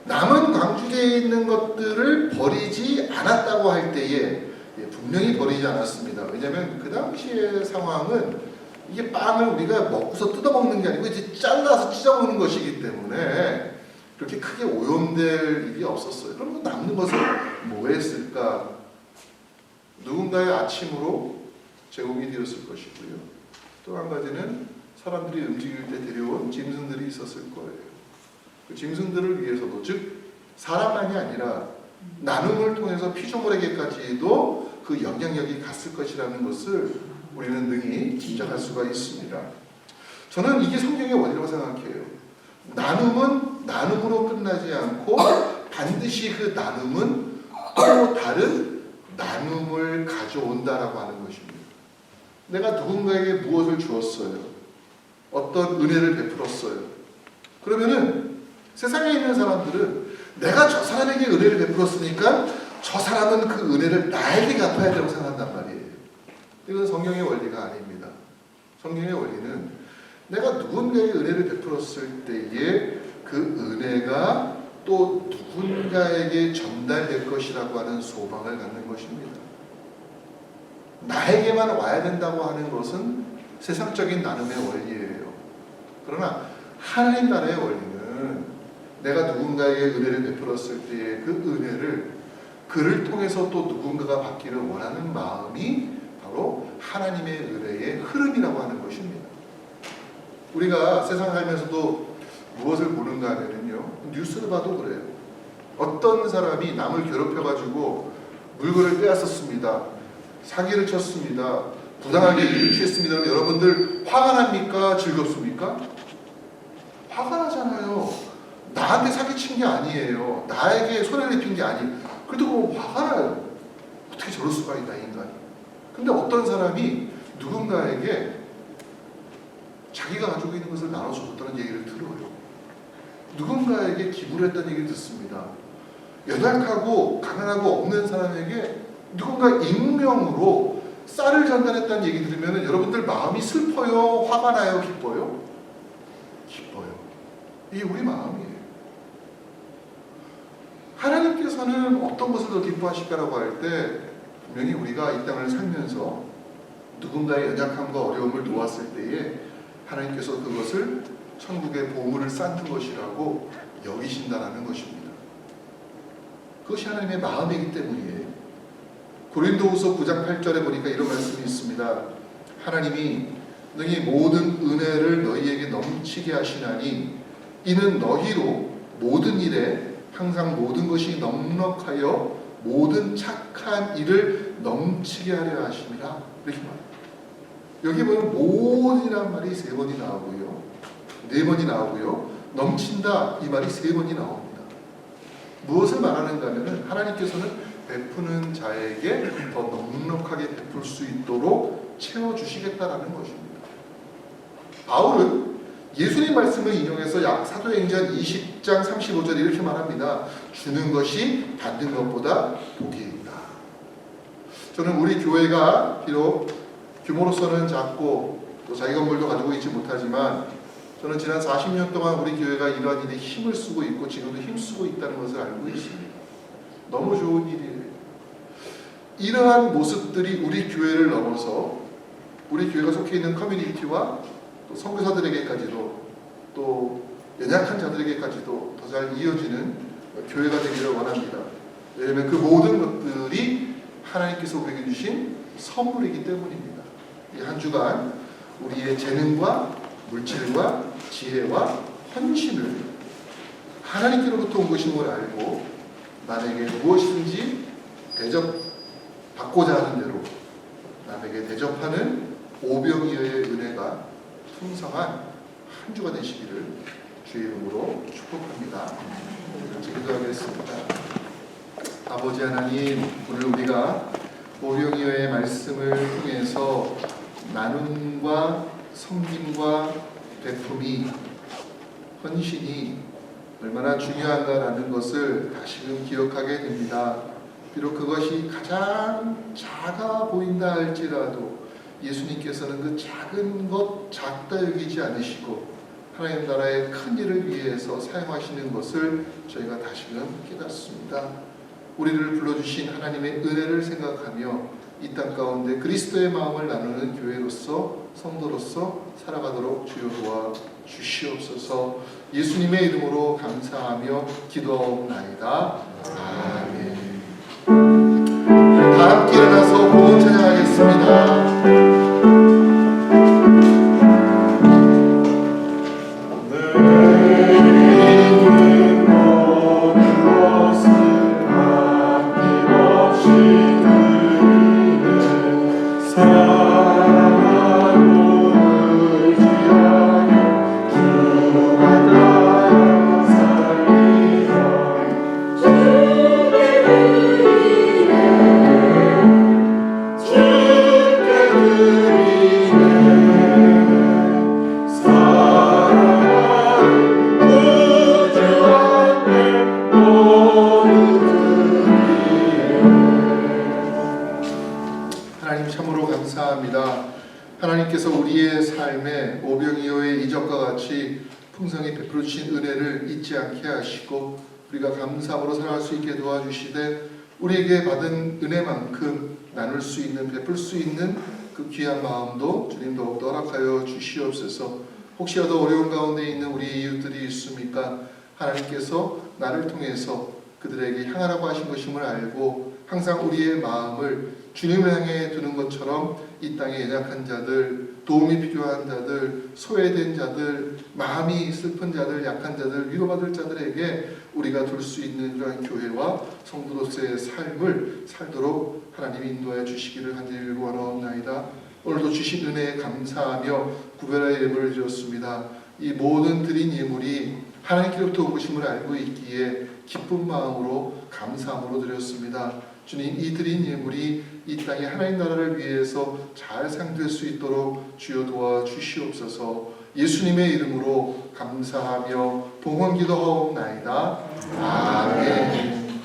S1: 남은 광주리에 있는 것들을 버리지 않았다고 할 때에 분명히 버리지 않았습니다. 왜냐하면 그 당시의 상황은 이게 빵을 우리가 먹고서 뜯어먹는 게 아니고 이제 잘라서 찢어먹는 것이기 때문에 그렇게 크게 오염될 일이 없었어요. 그럼 남는 것을 뭐 했을까? 누군가의 아침으로 제공이 되었을 것이고요. 또 한 가지는 사람들이 움직일 때 데려온 짐승들이 있었을 거예요. 그 짐승들을 위해서도, 즉 사람만이 아니라 나눔을 통해서 피조물에게까지도 그 영향력이 갔을 것이라는 것을 우리는 능히 짐작할 수가 있습니다. 저는 이게 성경의 원리라고 생각해요. 나눔은 나눔으로 끝나지 않고 반드시 그 나눔은 또 다른 나눔을 가져온다라고 하는 것입니다. 내가 누군가에게 무엇을 주었어요. 어떤 은혜를 베풀었어요. 그러면은 세상에 있는 사람들은 내가 저 사람에게 은혜를 베풀었으니까 저 사람은 그 은혜를 나에게 갚아야 되라고 생각한단 말이에요. 이건 성경의 원리가 아닙니다. 성경의 원리는 내가 누군가에게 은혜를 베풀었을 때에 그 은혜가 또 누군가에게 전달될 것이라고 하는 소망을 갖는 것입니다. 나에게만 와야 된다고 하는 것은 세상적인 나눔의 원리예요. 그러나 하나님 나라의 원리는 내가 누군가에게 은혜를 베풀었을 때의 그 은혜를 그를 통해서 또 누군가가 받기를 원하는 마음이 바로 하나님의 은혜의 흐름이라고 하는 것입니다. 우리가 세상 살면서도 무엇을 보는가 하면요, 뉴스를 봐도 그래요. 어떤 사람이 남을 괴롭혀가지고 물건을 빼앗았습니다. 사기를 쳤습니다. 부당하게 일을 취했습니다. 여러분들 화가 납니까? 즐겁습니까? 화가 나잖아요. 나한테 사기친 게 아니에요. 나에게 손해를 입힌 게 아니에요. 그래도 화가 나요. 어떻게 저럴 수가 있나 인간이. 근데 어떤 사람이 누군가에게 자기가 가지고 있는 것을 나눠줬다는 얘기를 들어요. 누군가에게 기부를 했다는 얘기를 듣습니다. 연약하고 가난하고 없는 사람에게 누군가 익명으로 쌀을 전달했다는 얘기 들으면 여러분들 마음이 슬퍼요? 화가 나요? 기뻐요? 기뻐요. 이게 우리 마음이에요. 하나님께서는 어떤 것을 더 기뻐하실까라고 할 때 분명히 우리가 이 땅을 살면서 누군가의 연약함과 어려움을 도왔을 때에 하나님께서 그것을 천국의 보물을 쌓는 것이라고 여기신다라는 것입니다. 그것이 하나님의 마음이기 때문이에요. 고린도후서 9장 8절에 보니까 이런 말씀이 있습니다. 하나님이 너희 모든 은혜를 너희에게 넘치게 하시나니 이는 너희로 모든 일에 항상 모든 것이 넉넉하여 모든 착한 일을 넘치게 하려 하심이라. 이렇게 말해요. 여기 보면 모든이란 말이 3번이 나오고요, 4번이 나오고요, 넘친다 이 말이 3번이 나옵니다. 무엇을 말하는가 하면 하나님께서는 베푸는 자에게 더 넉넉하게 베풀 수 있도록 채워주시겠다라는 것입니다. 바울은 예수님 말씀을 인용해서 사도행전 20장 35절 이렇게 말합니다. 주는 것이 받는 것보다 복이 있다. 저는 우리 교회가 비록 규모로서는 작고 또 자기 건물도 가지고 있지 못하지만 저는 지난 40년 동안 우리 교회가 이러한 일에 힘을 쓰고 있고 지금도 힘쓰고 있다는 것을 알고 있습니다. 너무 좋은 일이에요. 이러한 모습들이 우리 교회를 넘어서 우리 교회가 속해 있는 커뮤니티와 또 선교사들에게까지도 또 연약한 자들에게까지도 더 잘 이어지는 교회가 되기를 원합니다. 왜냐하면 그 모든 것들이 하나님께서 우리에게 주신 선물이기 때문입니다. 이 한 주간 우리의 재능과 물질과 지혜와 헌신을 하나님께로부터 온 것임을 알고 남에게 무엇이든지 대접받고자 하는 대로 남에게 대접하는 오병이어의 은혜가 풍성한 한 주가 되시기를 주의 이름으로 축복합니다. 기도하겠습니다. 아버지 하나님, 오늘 우리가 오병이어의 말씀을 통해서 나눔과 섬김과 베품이, 헌신이 얼마나 중요한가라는 것을 다시금 기억하게 됩니다. 비록 그것이 가장 작아 보인다 할지라도 예수님께서는 그 작은 것 작다 여기지 않으시고 하나님 나라의 큰 일을 위해서 사용하시는 것을 저희가 다시금 깨닫습니다. 우리를 불러주신 하나님의 은혜를 생각하며 이 땅 가운데 그리스도의 마음을 나누는 교회로서 성도로서 살아가도록 주여 도와 주시옵소서. 예수님의 이름으로 감사하며 기도하옵나이다. 아멘. 다 함께 일어나서 복음 찬양하겠습니다. 하나님께서 우리의 삶에 오병이어의 이적과 같이 풍성히 베풀어 주신 은혜를 잊지 않게 하시고 우리가 감사함으로 살아갈 수 있게 도와주시되 우리에게 받은 은혜만큼 나눌 수 있는, 베풀 수 있는 그 귀한 마음도 주님 더욱더 허락하여 주시옵소서. 혹시라도 어려운 가운데 있는 우리 이웃들이 있습니까? 하나님께서 나를 통해서 그들에게 향하라고 하신 것임을 알고 항상 우리의 마음을 주님을 향해 두는 것처럼 이 땅에 연약한 자들, 도움이 필요한 자들, 소외된 자들, 마음이 슬픈 자들, 약한 자들, 위로받을 자들에게 우리가 둘 수 있는 그러한 교회와 성도로서의 삶을 살도록 하나님이 인도하여 주시기를 간절히 원하옵나이다. 오늘도 주신 은혜에 감사하며 구별하여 예물을 드렸습니다. 이 모든 드린 예물이 하나님께로부터 오심을 알고 있기에 기쁜 마음으로 감사함으로 드렸습니다. 주님, 이 드린 예물이 이 땅에 하나님 나라를 위해서 잘 사용될 수 있도록 주여 도와주시옵소서. 예수님의 이름으로 감사하며 봉헌 기도하옵나이다. 아멘.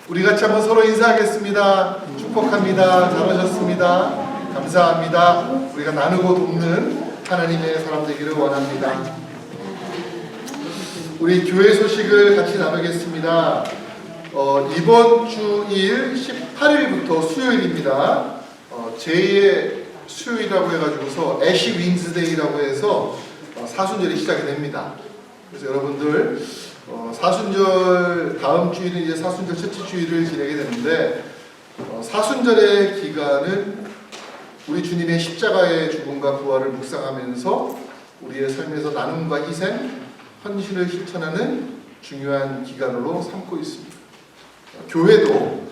S1: 우리 같이 한번 서로 인사하겠습니다. 축복합니다. 잘하셨습니다. 감사합니다. 우리가 나누고 돕는 하나님의 사람 되기를 원합니다. 우리 교회 소식을 같이 나누겠습니다. 이번 주일 18일부터 수요일입니다. 제2의 수요일이라고 해가지고서 애쉬 윈즈데이라고 해서 사순절이 시작이 됩니다. 그래서 여러분들 사순절 다음 주일은 이제 사순절 첫째 주일을 지내게 되는데 사순절의 기간은 우리 주님의 십자가의 죽음과 부활을 묵상하면서 우리의 삶에서 나눔과 희생, 헌신을 실천하는 중요한 기간으로 삼고 있습니다. 교회도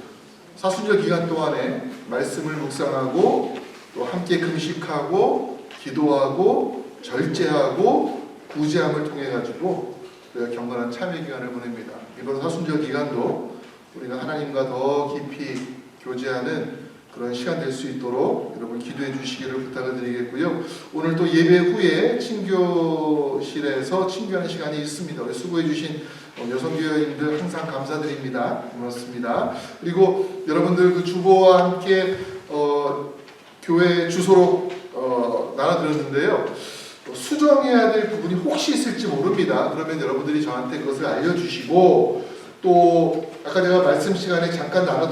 S1: 사순절 기간 동안에 말씀을 묵상하고 또 함께 금식하고 기도하고 절제하고 구제함을 통해 가지고 우리가 경건한 참회 기간을 보냅니다. 이번 사순절 기간도 우리가 하나님과 더 깊이 교제하는 그런 시간 될 수 있도록 여러분 기도해 주시기를 부탁을 드리겠고요. 오늘 또 예배 후에 친교실에서 친교하는 시간이 있습니다. 우리 수고해 주신 여성교회인들 항상 감사드립니다. 고맙습니다. 그리고 여러분들 그 주보와 함께 교회 주소로 나눠드렸는데요. 수정해야 될 부분이 혹시 있을지 모릅니다. 그러면 여러분들이 저한테 그것을 알려주시고 또 아까 제가 말씀 시간에 잠깐 나눴던